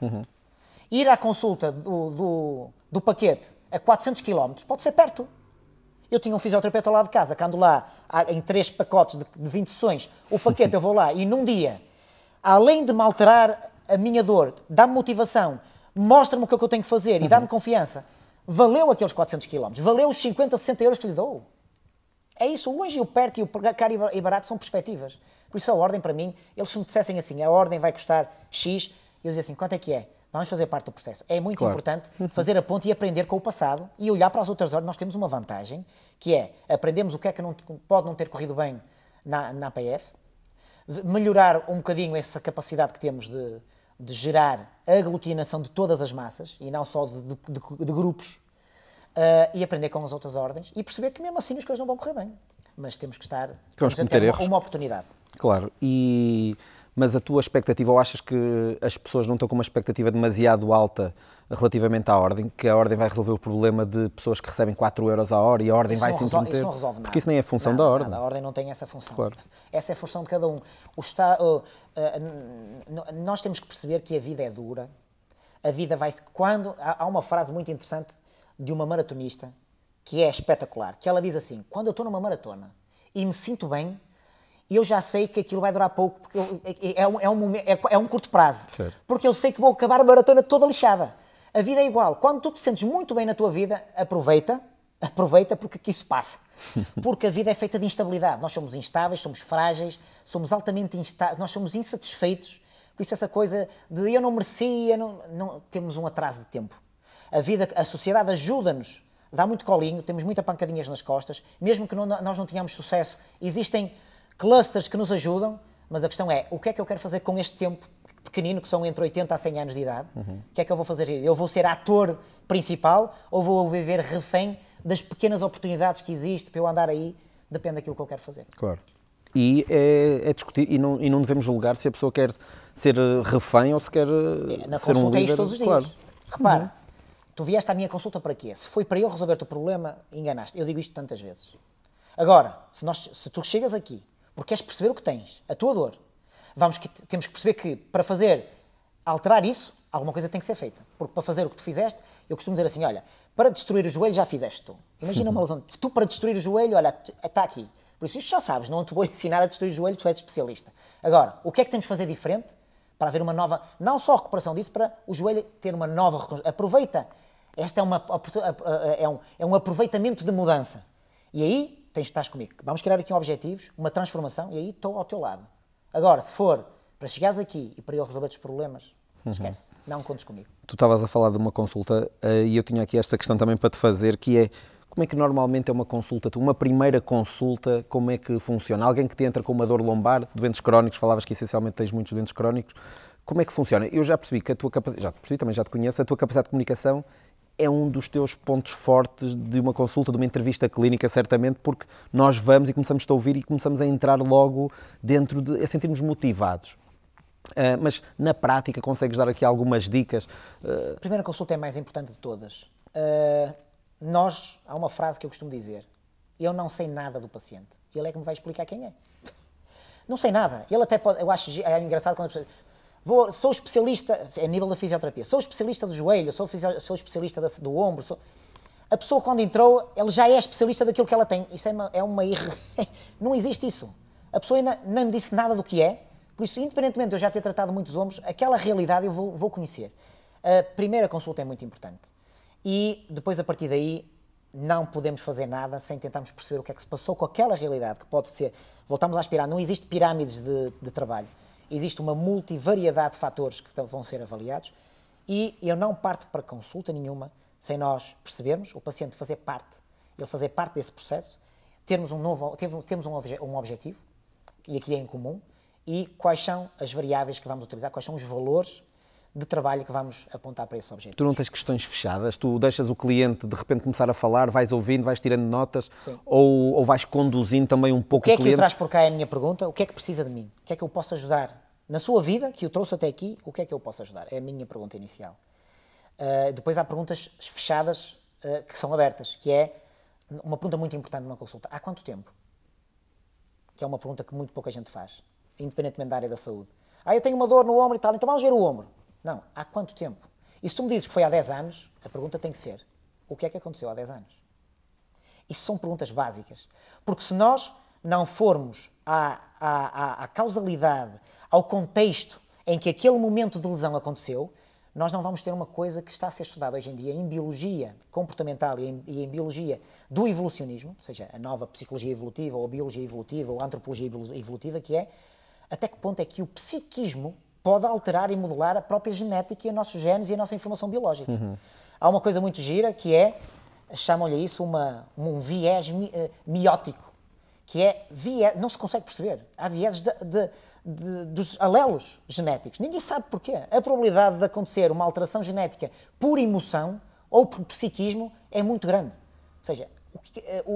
Ir à consulta do paquete a 400 km pode ser perto. Eu tinha um fisioterapeuta ao lado de casa, que ando lá em 3 pacotes de 20 sessões, o paquete eu vou lá e num dia, além de me alterar a minha dor, dá-me motivação, mostra-me o que é que eu tenho que fazer e dá-me confiança, valeu aqueles 400 km, valeu os 50, 60 euros que lhe dou. É isso, o longe e o perto e o caro e barato são perspectivas. Por isso a ordem para mim, eles se me dissessem assim, a ordem vai custar X, eu dizia assim, quanto é que é? Vamos fazer parte do processo. É muito importante fazer a ponte e aprender com o passado e olhar para as outras ordens. Nós temos uma vantagem, que é aprendemos o que é que pode não ter corrido bem na APF, melhorar um bocadinho essa capacidade que temos de gerar a aglutinação de todas as massas e não só de grupos, e aprender com as outras ordens e perceber que mesmo assim as coisas não vão correr bem. Mas temos que ter uma oportunidade. Claro. Mas a tua expectativa, ou achas que as pessoas não estão com uma expectativa demasiado alta relativamente à ordem, que a ordem vai resolver o problema de pessoas que recebem 4 euros a hora e a ordem vai se intrometer? Isso não resolve nada. Porque isso nem é função da ordem. Nada. A ordem não tem essa função. Claro. Essa é a função de cada um. Nós temos que perceber que a vida é dura. A vida vai-se... Há uma frase muito interessante de uma maratonista que é espetacular, que ela diz assim, quando eu estou numa maratona e me sinto bem, eu já sei que aquilo vai durar pouco, porque é um curto prazo. Certo. Porque eu sei que vou acabar a maratona toda lixada. A vida é igual. Quando tu te sentes muito bem na tua vida, aproveita porque aqui isso passa. Porque a vida é feita de instabilidade. Nós somos instáveis, somos frágeis, somos altamente instáveis, nós somos insatisfeitos. Por isso essa coisa de eu não merecia, temos um atraso de tempo. A sociedade ajuda-nos, dá muito colinho, temos muitas pancadinhas nas costas, mesmo que nós não tenhamos sucesso, existem clusters que nos ajudam, mas a questão é, o que é que eu quero fazer com este tempo pequenino, que são entre 80 a 100 anos de idade? O que é que eu vou fazer? Eu vou ser ator principal ou vou viver refém das pequenas oportunidades que existem para eu andar aí? Depende daquilo que eu quero fazer. Claro. E é discutir, e não devemos julgar se a pessoa quer ser refém ou se quer na ser um consulta líder. É isto todos os dias. Claro. Repara, tu vieste à minha consulta para quê? Se foi para eu resolver o teu problema, enganaste. Eu digo isto tantas vezes. Agora, se tu chegas aqui porque queres perceber o que tens, a tua dor, temos que perceber que para alterar isso, alguma coisa tem que ser feita. Porque para fazer o que tu fizeste, eu costumo dizer assim, olha, para destruir o joelho já fizeste tu. Imagina uma lesão, tu para destruir o joelho, olha, está aqui. Por isso já sabes, não te vou ensinar a destruir o joelho, tu és especialista. Agora, o que é que temos de fazer diferente para haver uma nova, não só a recuperação disso, para o joelho ter uma nova reconstrução. Aproveita, esta é um aproveitamento de mudança. E aí, estás comigo. Vamos criar aqui objetivos, uma transformação, e aí estou ao teu lado. Agora, se for para chegares aqui e para eu resolver os problemas, esquece, não contes comigo. Tu estavas a falar de uma consulta e eu tinha aqui esta questão também para te fazer, que é, como é que normalmente é uma consulta, uma primeira consulta, como é que funciona? Alguém que te entra com uma dor lombar, doentes crónicos, falavas que essencialmente tens muitos doentes crónicos, como é que funciona? Eu já percebi que a tua capacidade, também já te conheço, a tua capacidade de comunicação é um dos teus pontos fortes de uma consulta, de uma entrevista clínica, certamente, porque nós vamos e começamos a ouvir e começamos a entrar logo dentro a sentirmos motivados. Mas na prática consegues dar aqui algumas dicas? A primeira consulta é a mais importante de todas. Há uma frase que eu costumo dizer: eu não sei nada do paciente, ele é que me vai explicar quem é. Não sei nada. Ele até pode, eu acho engraçado quando a pessoa, sou especialista a nível da fisioterapia, sou especialista do joelho, sou especialista do ombro. A pessoa quando entrou, ele já é especialista daquilo que ela tem. Isso não existe isso. A pessoa ainda não me disse nada do que é. Por isso, independentemente de eu já ter tratado muitos ombros, aquela realidade eu vou conhecer. A primeira consulta é muito importante. E depois, a partir daí, não podemos fazer nada sem tentarmos perceber o que é que se passou com aquela realidade, que pode ser, voltamos a aspirar, não existe pirâmides de trabalho. Existe uma multivariedade de fatores que vão ser avaliados e eu não parto para consulta nenhuma sem nós percebermos, o paciente fazer parte desse processo, termos um objetivo, e aqui é em comum, e quais são as variáveis que vamos utilizar, quais são os valores de trabalho que vamos apontar para esse objetivo. Tu não tens questões fechadas? Tu deixas o cliente de repente começar a falar, vais ouvindo, vais tirando notas, ou vais conduzindo também um pouco o cliente? O que é que o traz por cá é a minha pergunta? O que é que precisa de mim? O que é que eu posso ajudar na sua vida, que o trouxe até aqui, o que é que eu posso ajudar? É a minha pergunta inicial. Depois há perguntas fechadas que são abertas, que é uma pergunta muito importante numa consulta. Há quanto tempo? Que é uma pergunta que muito pouca gente faz, independentemente da área da saúde. Eu tenho uma dor no ombro e tal, então vamos ver o ombro. Não, há quanto tempo? E se tu me dizes que foi há 10 anos, a pergunta tem que ser: o que é que aconteceu há 10 anos? Isso são perguntas básicas. Porque se nós não formos à causalidade, ao contexto em que aquele momento de lesão aconteceu, nós não vamos ter uma coisa que está a ser estudada hoje em dia em biologia comportamental e em biologia do evolucionismo, ou seja, a nova psicologia evolutiva, ou a biologia evolutiva, ou a antropologia evolutiva, que é até que ponto é que o psiquismo pode alterar e modelar a própria genética e os nossos genes e a nossa informação biológica. Há uma coisa muito gira que é, chamam-lhe a isso um viés miótico, que é não se consegue perceber. Há vieses dos alelos genéticos. Ninguém sabe porquê. A probabilidade de acontecer uma alteração genética por emoção ou por psiquismo é muito grande. Ou seja,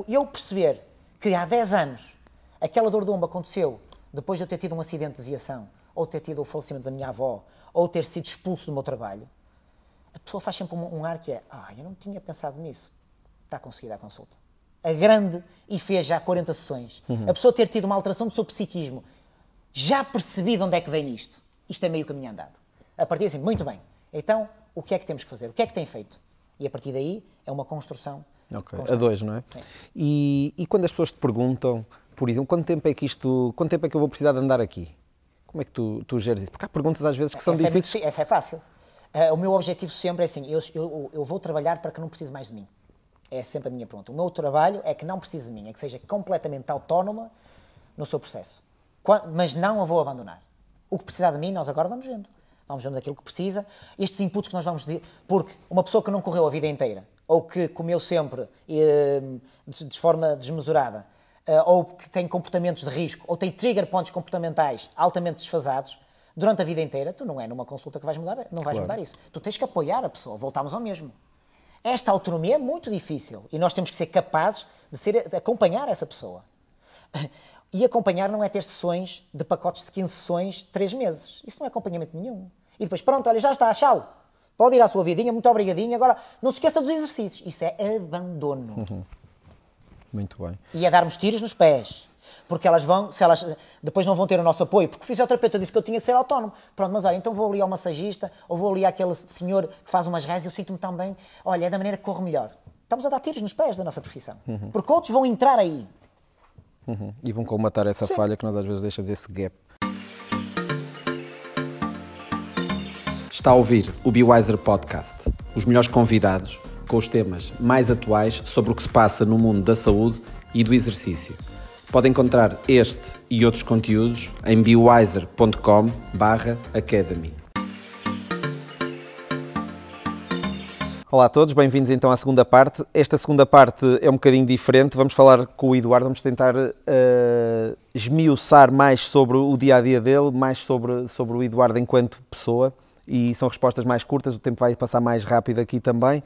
eu perceber que há 10 anos aquela dor de ombro aconteceu depois de eu ter tido um acidente de viação, ou ter tido o falecimento da minha avó, ou ter sido expulso do meu trabalho, a pessoa faz sempre um ar que é: eu não tinha pensado nisso. Está conseguida a consulta. E fez já 40 sessões. A pessoa ter tido uma alteração do seu psiquismo, já percebi de onde é que vem isto. Isto é meio caminho andado. A partir assim, muito bem. Então, o que é que temos que fazer? O que é que tem feito? E a partir daí é uma construção. A dois, não é? Sim. E quando as pessoas te perguntam, por exemplo, quanto tempo é que eu vou precisar de andar aqui? Como é que tu geres isso? Porque há perguntas às vezes que são difíceis. Essa é fácil. O meu objetivo sempre é assim: eu vou trabalhar para que não precise mais de mim. É sempre a minha pergunta. O meu trabalho é que não precise de mim, é que seja completamente autónoma no seu processo. Mas não a vou abandonar. O que precisar de mim, nós agora vamos vendo. Vamos vendo aquilo que precisa. Estes inputs que nós vamos... Porque uma pessoa que não correu a vida inteira, ou que comeu sempre de forma desmesurada, ou que tem comportamentos de risco, ou tem trigger points comportamentais altamente desfasados, durante a vida inteira, tu não é numa consulta que vais mudar, não vais mudar isso. Tu tens que apoiar a pessoa, voltamos ao mesmo. Esta autonomia é muito difícil e nós temos que ser capazes de acompanhar essa pessoa. E acompanhar não é ter sessões de pacotes de 15 sessões, 3 meses. Isso não é acompanhamento nenhum. E depois, pronto, olha, já está, tchau. Pode ir à sua vidinha, muito obrigadinho. Agora, não se esqueça dos exercícios. Isso é abandono. Muito bem. E é darmos tiros nos pés. Porque elas depois não vão ter o nosso apoio. Porque o fisioterapeuta disse que eu tinha de ser autónomo. Pronto, mas olha, então vou ali ao massagista, ou vou ali àquele senhor que faz umas rezas e eu sinto-me tão bem. Olha, é da maneira que corro melhor. Estamos a dar tiros nos pés da nossa profissão. Porque outros vão entrar aí. E vão colmatar essa falha que nós às vezes deixamos esse gap. Está a ouvir o BeWiser Podcast. Os melhores convidados com os temas mais atuais sobre o que se passa no mundo da saúde e do exercício. Pode encontrar este e outros conteúdos em bewiser.com/academy. Olá a todos, bem-vindos então à segunda parte. Esta segunda parte é um bocadinho diferente. Vamos falar com o Eduardo, vamos tentar esmiuçar mais sobre o dia-a-dia dele, mais sobre o Eduardo enquanto pessoa. E são respostas mais curtas, o tempo vai passar mais rápido aqui também.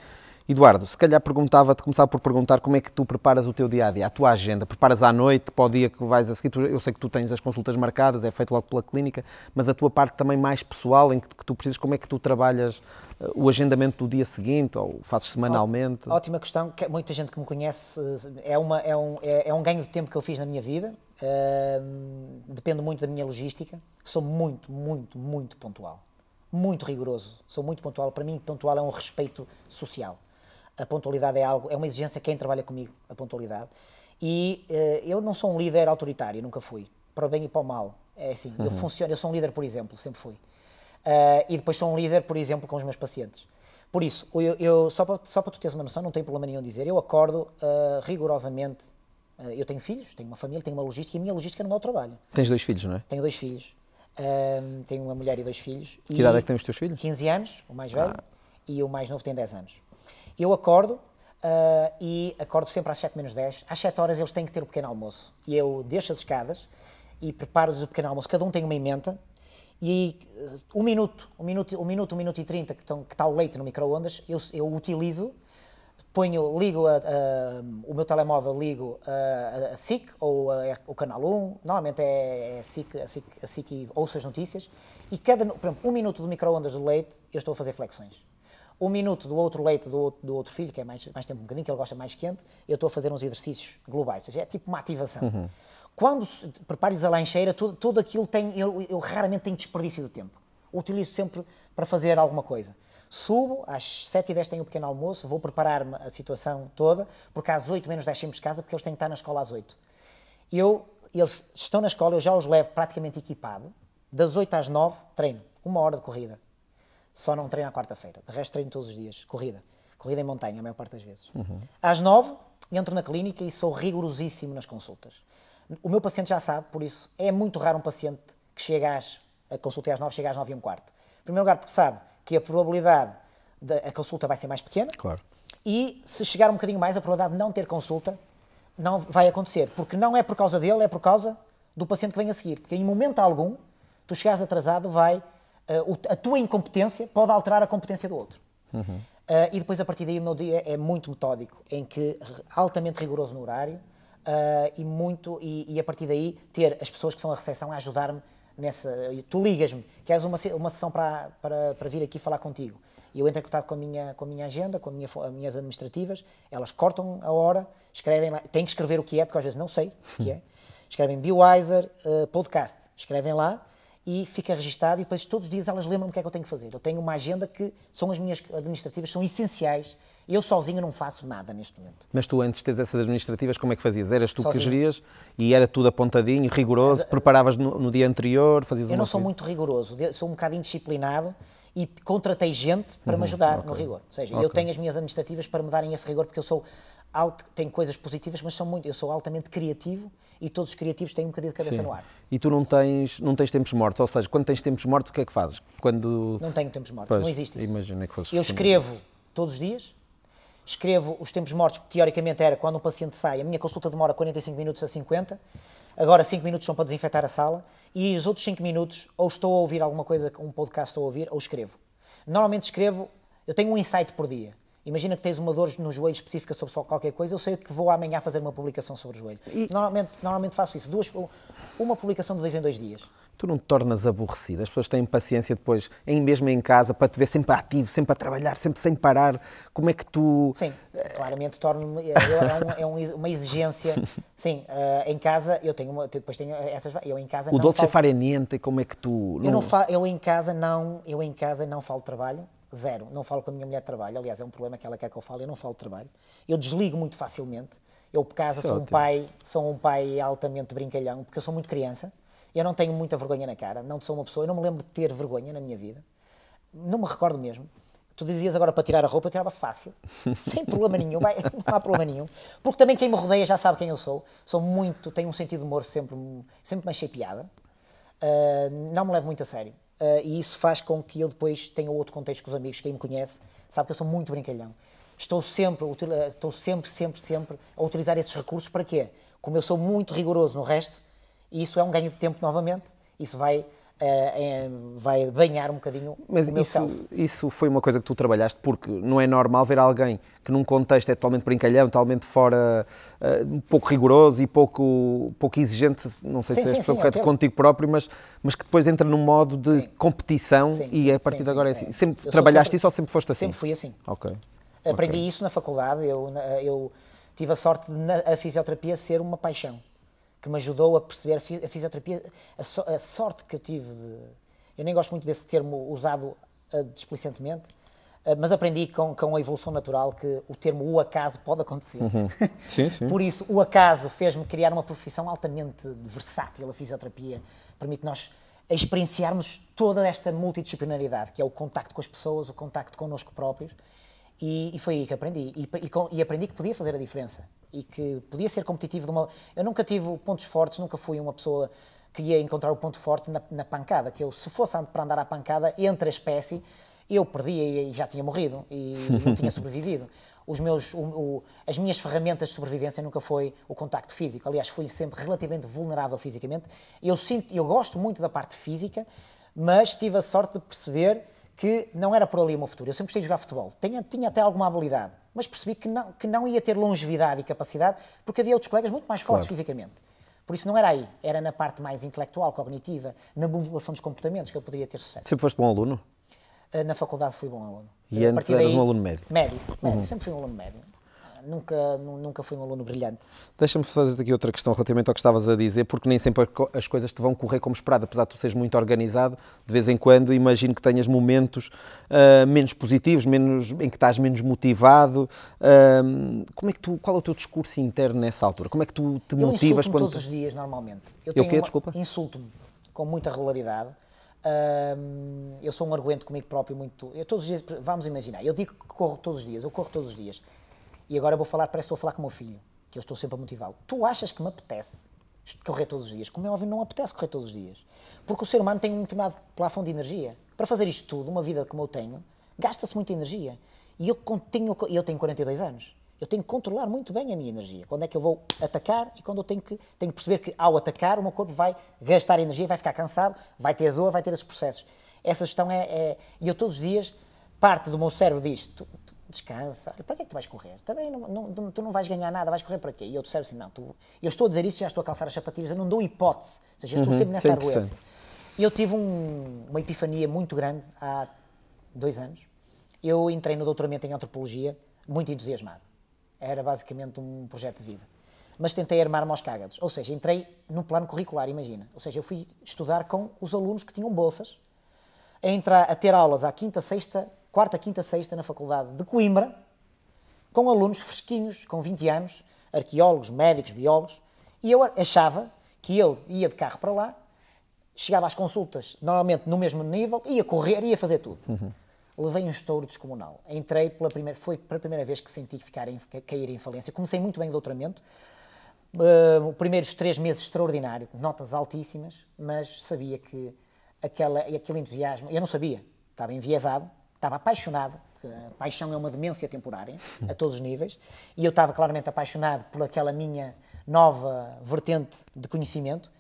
Eduardo, se calhar começava por perguntar como é que tu preparas o teu dia-a-dia, a tua agenda. Preparas à noite para o dia que vais a seguir? Eu sei que tu tens as consultas marcadas, é feito logo pela clínica, mas a tua parte também mais pessoal, em que tu precisas, como é que tu trabalhas o agendamento do dia seguinte, ou fazes semanalmente? Ótima questão, que muita gente que me conhece, é um ganho de tempo que eu fiz na minha vida, depende muito da minha logística, sou muito pontual, muito rigoroso, sou muito pontual. Para mim, pontual é um respeito social. A pontualidade é uma exigência quem trabalha comigo, a pontualidade. E eu não sou um líder autoritário, nunca fui, para o bem e para o mal. É assim, eu sou um líder, por exemplo, sempre fui. E depois sou um líder, por exemplo, com os meus pacientes. Por isso, só para tu teres uma noção, não tenho problema nenhum em dizer, eu acordo rigorosamente. Eu tenho filhos, tenho uma família, tenho uma logística, e a minha logística não é o trabalho. Tens 2 filhos, não é? Tenho 2 filhos, tenho uma mulher e 2 filhos. Que idade é que têm os teus filhos? 15 anos, o mais velho, e o mais novo tem 10 anos. Eu acordo e acordo sempre às 7 menos 10. Às 7 horas eles têm que ter o pequeno almoço. E eu deixo as escadas e preparo-lhes o pequeno almoço. Cada um tem uma emenda. E 1 minuto e 30 que está o leite no micro-ondas, eu utilizo, ligo o meu telemóvel, ligo a SIC ou o Canal 1, normalmente é a SIC e ouço as notícias, e por exemplo, 1 minuto do micro-ondas do leite, eu estou a fazer flexões. 1 minuto do outro leite do outro filho, que é mais tempo um bocadinho, que ele gosta mais quente, eu estou a fazer uns exercícios globais, ou seja, é tipo uma ativação. Quando preparo-lhes a lancheira, tudo aquilo eu raramente tenho desperdício de tempo. Utilizo sempre para fazer alguma coisa. Subo, às 7h10 tenho o pequeno almoço, vou preparar-me a situação toda, porque às 8 menos 10 saímos de casa, porque eles têm que estar na escola às 8. Eles estão na escola, eu já os levo praticamente equipado, das 8 às 9 treino, 1 hora de corrida. Só não treino à quarta-feira, de resto treino todos os dias, corrida em montanha, a maior parte das vezes. Às 9, entro na clínica e sou rigorosíssimo nas consultas. O meu paciente já sabe, por isso, é muito raro um paciente que chega a consulta às 9, chega às 9h15. Em primeiro lugar, porque sabe que a probabilidade da consulta vai ser mais pequena. Claro. E se chegar um bocadinho mais, a probabilidade de não ter consulta não vai acontecer. Porque não é por causa dele, é por causa do paciente que vem a seguir. Porque em momento algum, tu chegares atrasado, a tua incompetência pode alterar a competência do outro. E depois, a partir daí, o meu dia é muito metódico, em que altamente rigoroso no horário, e a partir daí ter as pessoas que estão à recepção a ajudar-me nessa. Tu ligas-me, queres uma sessão para vir aqui falar contigo. E eu entro em contato com a minha agenda, com as minhas administrativas, elas cortam a hora, escrevem lá, têm que escrever o que é, porque às vezes não sei o que é. Escrevem BioWiser Podcast, escrevem lá e fica registado, e depois todos os dias elas lembram-me o que é que eu tenho que fazer. Eu tenho uma agenda que são as minhas administrativas, são essenciais. Eu sozinho não faço nada neste momento. Mas tu, antes de teres essas administrativas, como é que fazias? Eras tu Sozinho. Que gerias e era tudo apontadinho, rigoroso, preparavas no dia anterior, fazias Eu não sou muito rigoroso, sou um bocado indisciplinado e contratei gente para me ajudar no rigor. Ou seja, eu tenho as minhas administrativas para me darem esse rigor, porque eu sou tenho coisas positivas, mas eu sou altamente criativo e todos os criativos têm um bocadinho de cabeça no ar. E tu não tens tempos mortos, ou seja, quando tens tempos mortos, o que é que fazes? Não tenho tempos mortos, não existe isso. Imaginei que fosse. Eu escrevo todos os dias, escrevo os tempos mortos, que teoricamente era quando um paciente sai, a minha consulta demora 45 minutos a 50, agora 5 minutos são para desinfetar a sala, e os outros 5 minutos, ou estou a ouvir alguma coisa, um podcast estou a ouvir, ou escrevo. Normalmente escrevo, eu tenho um insight por dia. Imagina que tens uma dor no joelho específica sobre só qualquer coisa, eu sei que vou amanhã fazer uma publicação sobre o joelho. Normalmente faço isso, uma publicação de 2 em 2 dias. Tu não te tornas aborrecido? As pessoas têm paciência depois, mesmo em casa, para te ver sempre ativo, sempre a trabalhar, sempre sem parar. Como é que tu... Sim, claramente torno-me... uma exigência. Sim, em casa eu depois tenho essas... Eu em casa o dolce fare niente, como é que tu... Eu em casa não falo de trabalho, zero. Não falo com a minha mulher de trabalho. Aliás, é um problema que ela quer que eu fale, eu não falo de trabalho. Eu desligo muito facilmente. Eu, por casa, sou um pai altamente brincalhão, porque eu sou muito criança. Eu não tenho muita vergonha na cara, não sou uma pessoa, eu não me lembro de ter vergonha na minha vida. Não me recordo mesmo. Tu dizias agora para tirar a roupa, eu tirava fácil, sem problema nenhum, não há problema nenhum. Porque também quem me rodeia já sabe quem eu sou. Tenho um sentido de humor sempre mais cheio de piada. Não me levo muito a sério. E isso faz com que eu depois tenha outro contexto com os amigos. Quem me conhece sabe que eu sou muito brincalhão. Estou sempre a utilizar esses recursos para quê? Como eu sou muito rigoroso no resto, e isso é um ganho de tempo novamente, isso vai vai banhar um bocadinho Mas o meu self. isso foi uma coisa que tu trabalhaste, porque não é normal ver alguém que num contexto é totalmente brincalhão, totalmente fora, um pouco rigoroso e pouco exigente, não sei se é a expressão correta, contigo próprio, mas que depois entra num modo de competição e a partir de agora é assim. Sempre trabalhaste isso ou sempre foste assim? Sempre fui assim. Ok. Aprendi isso na faculdade, eu tive a sorte de a fisioterapia ser uma paixão, que me ajudou a perceber a fisioterapia, a sorte que eu tive de... Eu nem gosto muito desse termo usado displicentemente, mas aprendi com a evolução natural que o termo o acaso pode acontecer. Sim, sim. Por isso, o acaso fez-me criar uma profissão altamente versátil. A fisioterapia permite nós experienciarmos toda esta multidisciplinaridade, que é o contacto com as pessoas, o contacto connosco próprios, e foi aí que aprendi. E aprendi que podia fazer a diferença. E que podia ser competitivo. Eu nunca tive pontos fortes, nunca fui uma pessoa que ia encontrar o ponto forte na pancada. Que eu, se fosse para andar à pancada, entre a espécie, eu perdia e já tinha morrido. E não tinha sobrevivido. As minhas ferramentas de sobrevivência nunca foi o contacto físico. Aliás, fui sempre relativamente vulnerável fisicamente. Eu gosto muito da parte física, mas tive a sorte de perceber que não era por ali o meu futuro. Eu sempre gostei de jogar futebol. Tinha até alguma habilidade, mas percebi que não ia ter longevidade e capacidade, porque havia outros colegas muito mais fortes fisicamente. Por isso não era aí. Era na parte mais intelectual, cognitiva, na modulação dos comportamentos que eu poderia ter sucesso. Sempre foste bom aluno? Na faculdade fui bom aluno. E antes eras um aluno médio? Médio. Sempre fui um aluno médio. Nunca fui um aluno brilhante. Deixa-me fazer aqui outra questão relativamente ao que estavas a dizer, porque nem sempre as coisas te vão correr como esperado, apesar de tu seres muito organizado, de vez em quando imagino que tenhas momentos menos positivos, em que estás menos motivado. Qual é o teu discurso interno nessa altura? Como é que tu te motivas? Eu insulto-me todos os dias, normalmente. Desculpa? Insulto-me com muita regularidade. Eu sou um arguento comigo próprio muito... Eu todos os dias, vamos imaginar, eu digo que corro todos os dias, eu corro todos os dias. E agora parece que estou a falar com o meu filho, que eu estou sempre a motivá-lo. Tu achas que me apetece correr todos os dias? Como é óbvio, não apetece correr todos os dias. Porque o ser humano tem um determinado plafond de energia. Para fazer isto tudo, uma vida como eu tenho, gasta-se muita energia. E eu tenho 42 anos. Eu tenho que controlar muito bem a minha energia. Quando é que eu vou atacar e quando eu tenho que perceber que, ao atacar, o meu corpo vai gastar energia, vai ficar cansado, vai ter dor, vai ter esses processos. Essa gestão E eu todos os dias, parte do meu cérebro diz... Descansa. Para que é que tu vais correr? Também tu não vais ganhar nada, vais correr para quê? E eu disser assim, não, eu estou a dizer isso, já estou a calçar as sapatilhas, eu não dou hipótese. Ou seja, eu estou sempre nessa arruência. E eu tive uma epifania muito grande há 2 anos. Eu entrei no doutoramento em antropologia muito entusiasmado. Era basicamente um projeto de vida. Mas tentei armar-me aos cágados. Ou seja, entrei no plano curricular, imagina. Ou seja, eu fui estudar com os alunos que tinham bolsas, a ter aulas à quarta, quinta, sexta na faculdade de Coimbra, com alunos fresquinhos, com 20 anos, arqueólogos, médicos, biólogos, e eu achava que eu ia de carro para lá, chegava às consultas, normalmente no mesmo nível, ia correr, ia fazer tudo. Levei um estouro descomunal. Entrei foi pela primeira vez que senti cair em falência. Comecei muito bem o doutoramento, os primeiros 3 meses extraordinário, notas altíssimas, mas sabia que aquele entusiasmo, eu não sabia, estava enviesado, estava apaixonado, porque a paixão é uma demência temporária, a todos os níveis, e eu estava claramente apaixonado por aquela minha nova vertente de conhecimento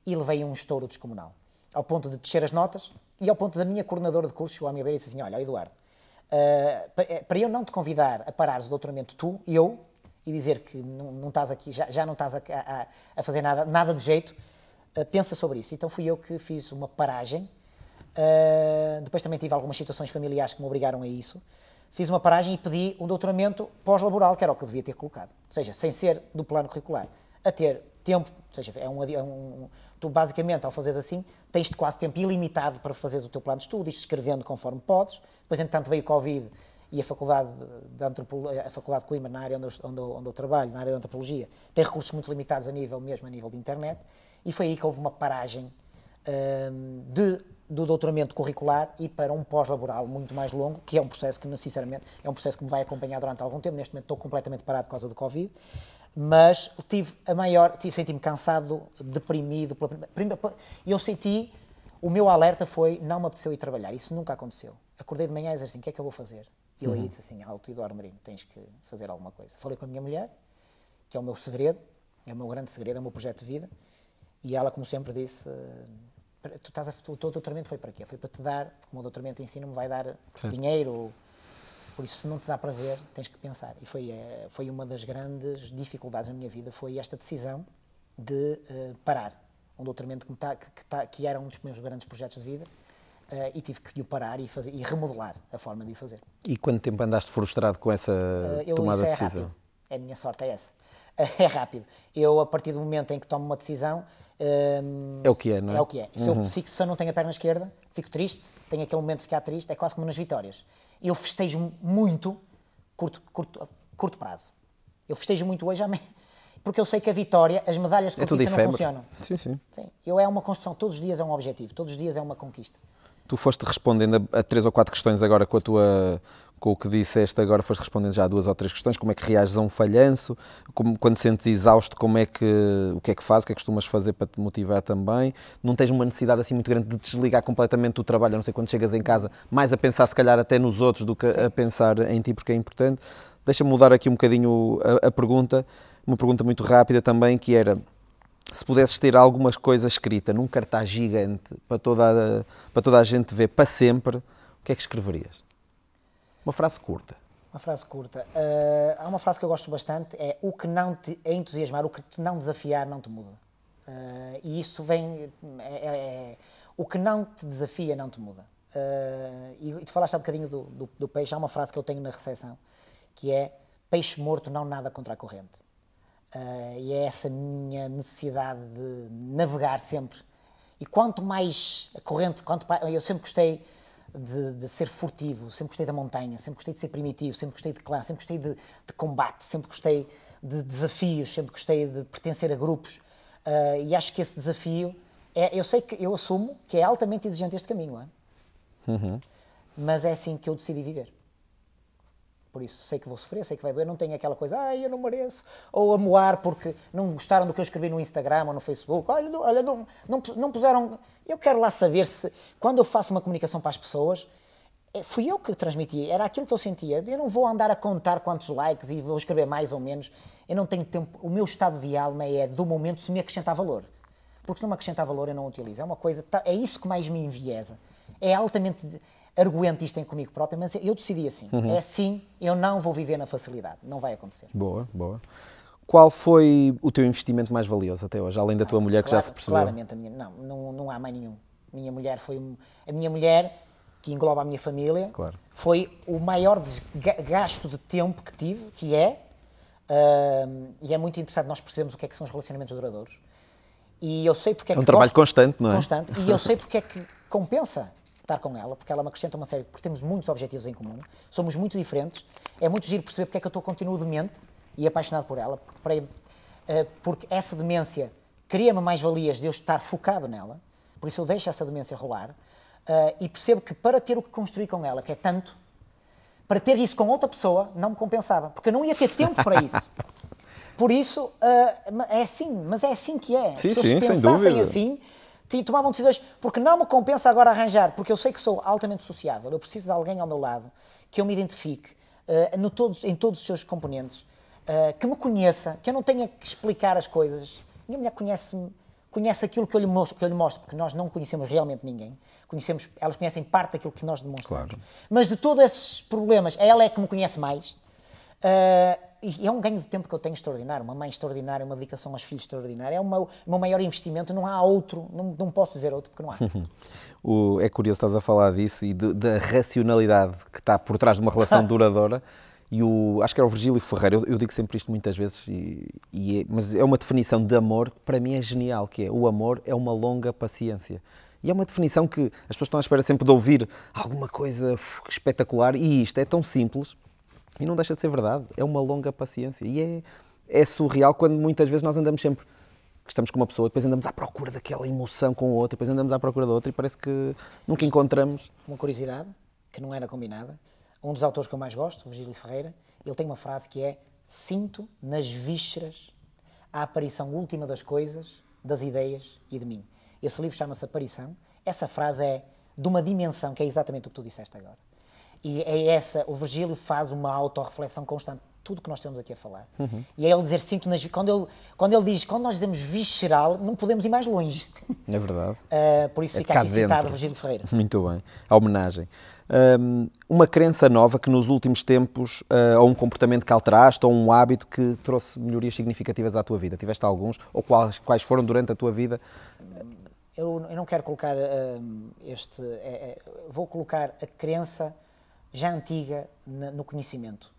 e levei um estouro descomunal, ao ponto de descer as notas e ao ponto da minha coordenadora de curso chegou à minha beira e disse assim, olha, Eduardo, para eu não te convidar a parares o doutoramento e dizer que não estás aqui, já não estás a fazer nada de jeito, pensa sobre isso. Então fui eu que fiz uma paragem. Depois também tive algumas situações familiares que me obrigaram a isso. Fiz uma paragem e pedi um doutoramento pós-laboral, que era o que eu devia ter colocado. Ou seja, sem ser do plano curricular. A ter tempo, ou seja, tu basicamente, ao fazeres assim, tens quase tempo ilimitado para fazeres o teu plano de estudo, isto escrevendo conforme podes. Depois, entretanto, veio o Covid e a Faculdade de Coimbra, na área onde eu trabalho, na área de Antropologia, tem recursos muito limitados mesmo a nível de internet. E foi aí que houve uma paragem do doutoramento curricular e para um pós-laboral muito mais longo, que é um processo que, sinceramente, é um processo que me vai acompanhar durante algum tempo. Neste momento estou completamente parado por causa do Covid, mas senti-me cansado, deprimido. Eu senti, o meu alerta foi, não me apeteceu ir trabalhar. Isso nunca aconteceu. Acordei de manhã e disse assim, o que é que eu vou fazer? E eu aí disse assim, Eduardo Marino, tens que fazer alguma coisa. Falei com a minha mulher, que é o meu segredo, é o meu grande segredo, é o meu projeto de vida, e ela, como sempre, disse... o teu doutoramento foi para quê? Foi para te dar, porque o meu doutoramento em si não me vai dar Certo. dinheiro, por isso se não te dá prazer, tens que pensar. E foi uma das grandes dificuldades na minha vida, foi esta decisão de parar um doutoramento que era um dos meus grandes projetos de vida, e tive que o parar e remodelar a forma de o fazer. E quanto tempo andaste frustrado com essa tomada de decisão? Rápido. A minha sorte é essa. É rápido. Eu, a partir do momento em que tomo uma decisão... é o que é, não é? É o que é. Se eu não tenho a perna esquerda, fico triste, tenho aquele momento de ficar triste, é quase como nas vitórias. Eu festejo muito curto prazo. Eu festejo muito hoje, porque eu sei que a vitória, as medalhas de conquista não funcionam. Sim, sim. É uma construção, todos os dias é um objetivo, todos os dias é uma conquista. Tu foste respondendo a 3 ou 4 questões agora com o que disseste agora, foste respondendo já a 2 ou 3 questões. Como é que reages a um falhanço? Quando te sentes exausto, o que é que fazes? O que é que costumas fazer para te motivar também? Não tens uma necessidade assim muito grande de desligar completamente do trabalho, a não ser quando chegas em casa, mais a pensar se calhar até nos outros do que a pensar em ti, porque é importante. Deixa-me mudar aqui um bocadinho a pergunta, uma pergunta muito rápida também, que era: se pudesses ter alguma coisa escrita num cartaz gigante para toda a gente ver para sempre, o que é que escreverias? Uma frase curta. Uma frase curta. Há uma frase que eu gosto bastante, é: o que não te entusiasmar, o que te não desafiar, não te muda. E isso vem... o que não te desafia, não te muda. E tu falaste há um bocadinho do peixe. Há uma frase que eu tenho na recepção, que é: peixe morto não nada contra a corrente. E é essa minha necessidade de navegar sempre. E quanto mais a corrente, eu sempre gostei de ser furtivo, sempre gostei da montanha, sempre gostei de ser primitivo, sempre gostei de clã, sempre gostei de combate, sempre gostei de desafios, sempre gostei de pertencer a grupos. E acho que esse desafio, eu sei que eu assumo que é altamente exigente este caminho, não é? Uhum. Mas é assim que eu decidi viver. Por isso, sei que vou sofrer, sei que vai doer, não tenho aquela coisa, eu não mereço, ou a moar porque não gostaram do que eu escrevi no Instagram ou no Facebook, olha, não puseram... Eu quero lá saber se, quando eu faço uma comunicação para as pessoas, fui eu que transmiti, era aquilo que eu sentia. Eu não vou andar a contar quantos likes e vou escrever mais ou menos, eu não tenho tempo, o meu estado de alma é do momento se me acrescentar valor. Porque se não me acrescentar valor eu não utilizo, é uma coisa, é isso que mais me enviesa, é altamente... arguente isto em comigo próprio, mas eu decidi assim. É assim, eu não vou viver na facilidade. Não vai acontecer. Boa, boa. Qual foi o teu investimento mais valioso até hoje, além da tua mulher, que já se percebeu? Claramente a minha. Não há mais nenhum. A minha mulher a minha mulher, que engloba a minha família, claro, foi o maior gasto de tempo que tive, e é muito interessante nós percebemos o que é que são os relacionamentos duradouros. E eu sei porque é que... É um trabalho constante, não é? Constante. E eu sei porque é que compensa estar com ela, porque ela me acrescenta uma série, porque temos muitos objetivos em comum, somos muito diferentes, é muito giro perceber porque é que eu continuo demente e apaixonado por ela, porque essa demência cria-me mais valias de eu estar focado nela, por isso eu deixo essa demência rolar, e percebo que para ter o que construir com ela, que é tanto, para ter isso com outra pessoa, não me compensava, porque eu não ia ter tempo para isso. Por isso, é assim, mas é assim que é. Sim, As pessoas sem dúvida. Assim, tomavam decisões, porque não me compensa agora arranjar, porque eu sei que sou altamente sociável, eu preciso de alguém ao meu lado, que eu me identifique em todos os seus componentes, que me conheça, que eu não tenha que explicar as coisas. Minha mulher conhece aquilo que eu lhe mostro, porque nós não conhecemos realmente ninguém. Elas conhecem parte daquilo que nós demonstramos. Claro. Mas de todos esses problemas, ela é que me conhece mais. E é um ganho de tempo que eu tenho extraordinário, uma mãe extraordinária, uma dedicação aos filhos extraordinária. É o meu maior investimento, não há outro, não posso dizer outro, porque não há. É curioso, estás a falar disso e da racionalidade que está por trás de uma relação duradoura. E acho que era o Virgílio Ferreira, eu digo sempre isto muitas vezes, mas é uma definição de amor que para mim é genial, que é: o amor é uma longa paciência. E é uma definição que as pessoas estão à espera sempre de ouvir alguma coisa espetacular, e isto é tão simples. E não deixa de ser verdade, é uma longa paciência. E é surreal quando muitas vezes nós andamos sempre, que estamos com uma pessoa, depois andamos à procura daquela emoção com outra, depois andamos à procura da outra e parece que nunca encontramos. Uma curiosidade, que não era combinada, um dos autores que eu mais gosto, o Virgílio Ferreira, ele tem uma frase que é: sinto nas vísceras a aparição última das coisas, das ideias e de mim. Esse livro chama-se Aparição. Essa frase é de uma dimensão que é exatamente o que tu disseste agora. E o Virgílio faz uma autorreflexão constante. tudo que nós estamos aqui a falar. E é ele dizer, quando ele diz, quando nós dizemos visceral, não podemos ir mais longe. É verdade. Por isso É fica cá aqui citado dentro. Virgílio Ferreira. Muito bem. A homenagem. Uma crença nova que nos últimos tempos, ou um comportamento que alteraste, ou um hábito que trouxe melhorias significativas à tua vida. Tiveste alguns? Ou quais foram durante a tua vida? Eu não quero colocar vou colocar a crença já antiga no conhecimento.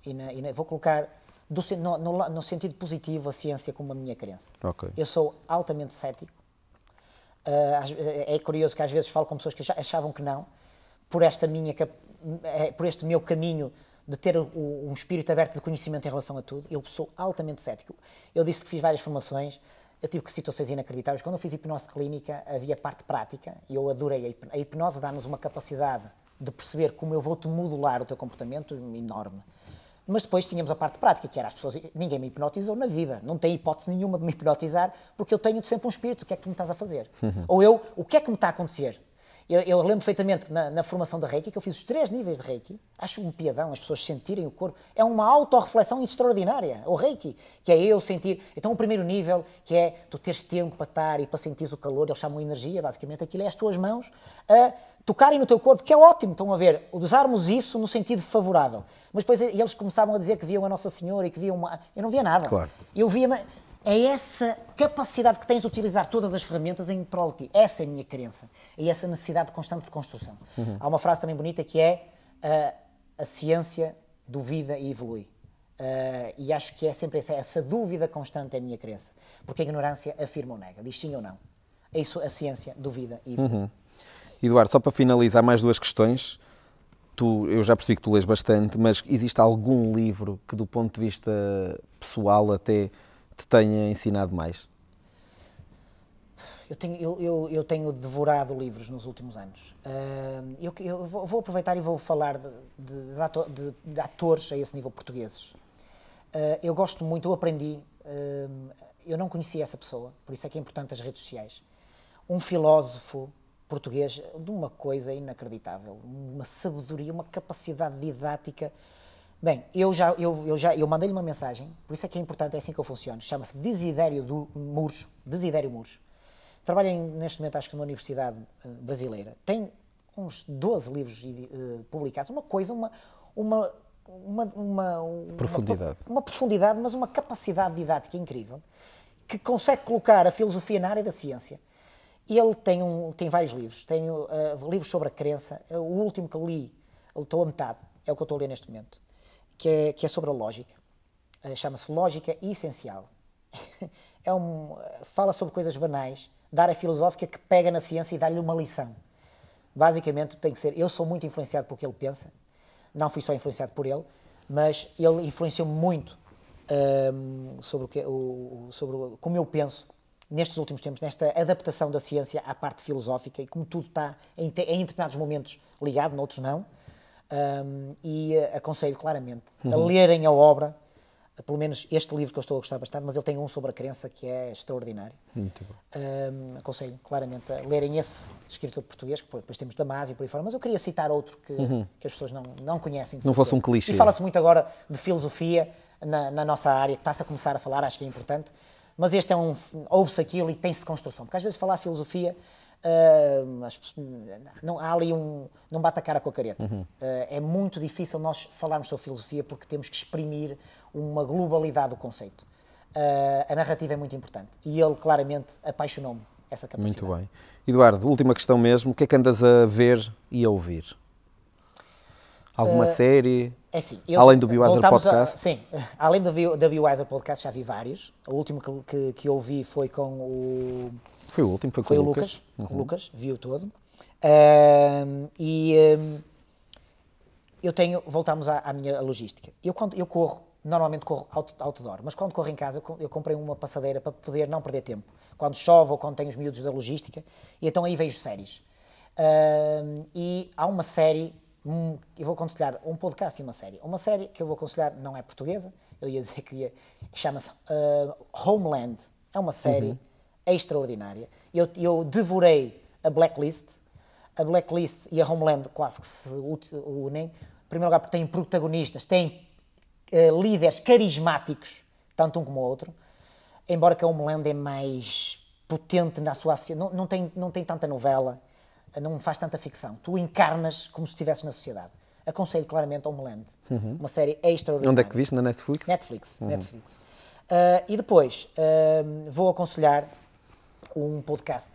Vou colocar no sentido positivo a ciência como a minha crença. Ok. Eu sou altamente cético. É curioso que às vezes falo com pessoas que achavam que não, por este meu caminho de ter um espírito aberto de conhecimento em relação a tudo. Eu sou altamente cético. Eu disse que fiz várias formações, eu tive que situações inacreditáveis. Quando eu fiz hipnose clínica, havia parte prática, e eu adorei. A hipnose dá-nos uma capacidade de perceber como eu vou-te modular o teu comportamento enorme. Mas depois tínhamos a parte prática, que era as pessoas... Ninguém me hipnotizou na vida. Não tem hipótese nenhuma de me hipnotizar, porque eu tenho sempre um espírito. O que é que tu me estás a fazer? Ou o que é que me está a acontecer? Eu lembro perfeitamente que na formação da Reiki, que eu fiz os 3 níveis de Reiki, acho um piadão as pessoas sentirem o corpo. É uma autorreflexão extraordinária, o Reiki, que é eu sentir... Então o primeiro nível, que é tu teres tempo para estar e para sentires o calor, eles chamam energia, basicamente aquilo é as tuas mãos a tocarem no teu corpo, que é ótimo, estão a ver, usarmos isso no sentido favorável. Mas depois eles começavam a dizer que viam a Nossa Senhora e que viam uma... Eu não via nada. Claro. Eu via... É essa capacidade que tens de utilizar todas as ferramentas em prol de ti. Essa é a minha crença. E essa necessidade constante de construção. Há uma frase também bonita que é a ciência duvida e evolui. E acho que é sempre essa dúvida constante é a minha crença. Porque a ignorância afirma ou nega, diz sim ou não. É isso, a ciência duvida e evolui. Eduardo, só para finalizar, mais 2 questões. Eu já percebi que tu lês bastante, mas existe algum livro que, do ponto de vista pessoal, até te tenha ensinado mais? Eu tenho devorado livros nos últimos anos. Eu vou aproveitar e vou falar de atores a esse nível portugueses. Eu gosto muito, eu aprendi, eu não conhecia essa pessoa, por isso é que é importante as redes sociais. Um filósofo português de uma coisa inacreditável, uma sabedoria, uma capacidade didática. Bem, eu mandei-lhe uma mensagem, por isso é que é importante, é assim que eu funciono. Chama-se Desidério Muros. Trabalha neste momento, acho que numa universidade brasileira. Tem uns 12 livros publicados, uma coisa, uma Profundidade. Uma profundidade, mas uma capacidade didática incrível, que consegue colocar a filosofia na área da ciência. E ele tem vários livros. Tenho livros sobre a crença. O último que li, estou a metade, é o que eu estou a ler neste momento, que é sobre a lógica. Chama-se Lógica Essencial. Fala sobre coisas banais, da área filosófica, que pega na ciência e dá-lhe uma lição. Basicamente, tem que ser... Eu sou muito influenciado pelo que ele pensa. Não fui só influenciado por ele, mas ele influenciou-me muito sobre como eu penso nestes últimos tempos, nesta adaptação da ciência à parte filosófica e como tudo está em determinados momentos ligado, noutros não. E aconselho claramente a lerem a obra, pelo menos este livro que eu estou a gostar bastante, mas ele tem um sobre a crença que é extraordinário. Muito bom. Aconselho claramente a lerem esse escritor português, que depois temos Damasio e por aí fora, mas eu queria citar outro que as pessoas não conhecem. Não fosse um clichê. E fala-se muito agora de filosofia na nossa área, que está-se a começar a falar, acho que é importante, mas este ouve-se aquilo e tem-se de construção, porque às vezes falar filosofia... há ali não bate a cara com a careta. É muito difícil nós falarmos sobre filosofia porque temos que exprimir uma globalidade do conceito. A narrativa é muito importante e ele claramente apaixonou-me essa capacidade. Muito bem. Eduardo, última questão mesmo, o que é que andas a ver e a ouvir? Alguma série? É assim, além do BioWiser Podcast? Sim, além do BioWiser Podcast já vi vários. O último que eu vi foi com o... Foi o último, foi com o Lucas. Com o Lucas, vi-o todo. Voltamos à minha logística. Quando eu corro, normalmente corro outdoor, mas quando corro em casa, eu comprei uma passadeira para poder não perder tempo. Quando chove ou quando tenho os miúdos da logística, e então aí vejo séries. E há uma série, eu vou aconselhar um podcast e uma série. Uma série que eu vou aconselhar não é portuguesa, eu ia dizer que chama-se Homeland. É uma série extraordinária. Eu devorei a Blacklist e a Homeland quase que se unem. Em primeiro lugar porque têm protagonistas, têm líderes carismáticos, tanto um como o outro, embora que a Homeland é mais potente na sua... Não tem tanta novela, não faz tanta ficção. Tu encarnas como se estivesse na sociedade. Aconselho claramente Homeland, uma série extraordinária. Onde é que viste? Na Netflix? Netflix. E depois vou aconselhar um podcast.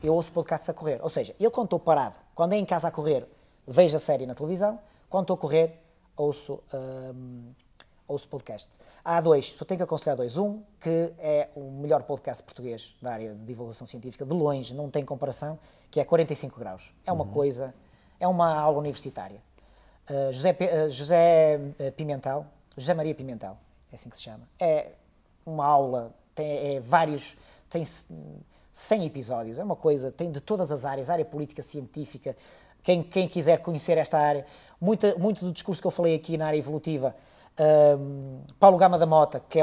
Eu ouço podcasts a correr. Ou seja, eu quando estou parado, quando é em casa a correr, vejo a série na televisão. Quando estou a correr, ouço podcast. Há dois, só tenho que aconselhar dois. Um, que é o melhor podcast português da área de divulgação científica, de longe, não tem comparação, que é 45 graus. É uma coisa, é uma aula universitária. José Maria Pimentel, é assim que se chama. É uma aula, tem 100 episódios, é uma coisa, tem de todas as áreas, área política, científica, quem quiser conhecer esta área, muito do discurso que eu falei aqui na área evolutiva, Paulo Gama da Mota, que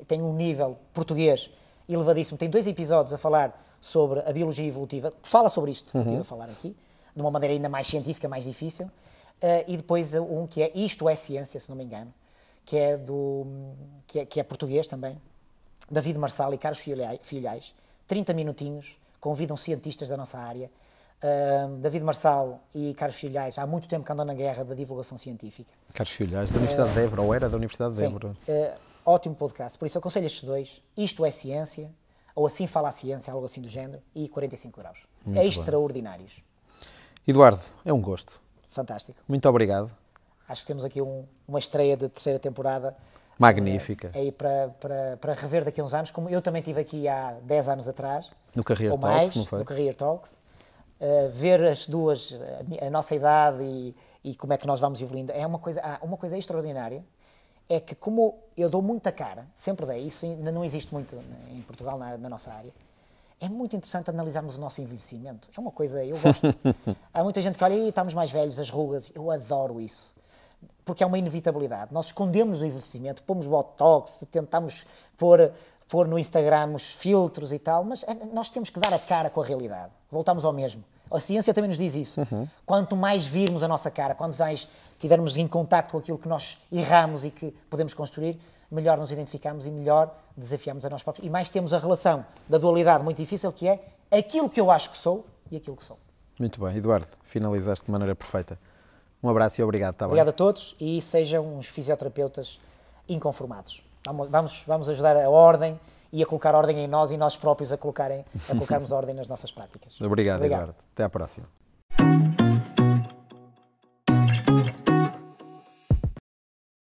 tem um nível português elevadíssimo, tem 2 episódios a falar sobre a biologia evolutiva, fala sobre isto que eu estive a falar aqui, de uma maneira ainda mais científica, mais difícil, e depois um que é Isto é Ciência, se não me engano, que é português também, David Marçal e Carlos Filhais, 30 minutinhos, convidam cientistas da nossa área. David Marçal e Carlos Filhais há muito tempo que andam na guerra da divulgação científica. Carlos Filhais, da Universidade de Évora, ou era da Universidade de Évora. Ótimo podcast, por isso eu aconselho estes dois, Isto é Ciência, ou Assim Fala a Ciência, algo assim do género, e 45 graus. Muito extraordinários. Eduardo, é um gosto. Fantástico. Muito obrigado. Acho que temos aqui uma estreia de terceira temporada. Magnífica. Aí para rever daqui a uns anos, como eu também estive aqui há 10 anos atrás. No Career ou Talks, mais, não foi? No Career Talks. Ver as duas, a nossa idade e como é que nós vamos evoluindo. É uma coisa extraordinária. É que como eu dou muita cara, sempre dei, isso ainda não existe muito em Portugal, na nossa área, é muito interessante analisarmos o nosso envelhecimento. É uma coisa, eu gosto. Há muita gente que olha, estamos mais velhos, as rugas. Eu adoro isso. Porque é uma inevitabilidade. Nós escondemos o envelhecimento, pomos botox, tentamos pôr no Instagram os filtros e tal, mas nós temos que dar a cara com a realidade. Voltamos ao mesmo. A ciência também nos diz isso. Quanto mais virmos a nossa cara, quanto mais estivermos em contacto com aquilo que nós erramos e que podemos construir, melhor nos identificamos e melhor desafiamos a nós próprios. E mais temos a relação da dualidade muito difícil, que é aquilo que eu acho que sou e aquilo que sou. Muito bem. Eduardo, finalizaste de maneira perfeita. Um abraço e obrigado. Tá Obrigado bem? a todos e sejam uns fisioterapeutas inconformados. Vamos ajudar a ordem e a colocar ordem em nós e nós próprios a colocarmos ordem nas nossas práticas. Obrigado, Eduardo. Até à próxima.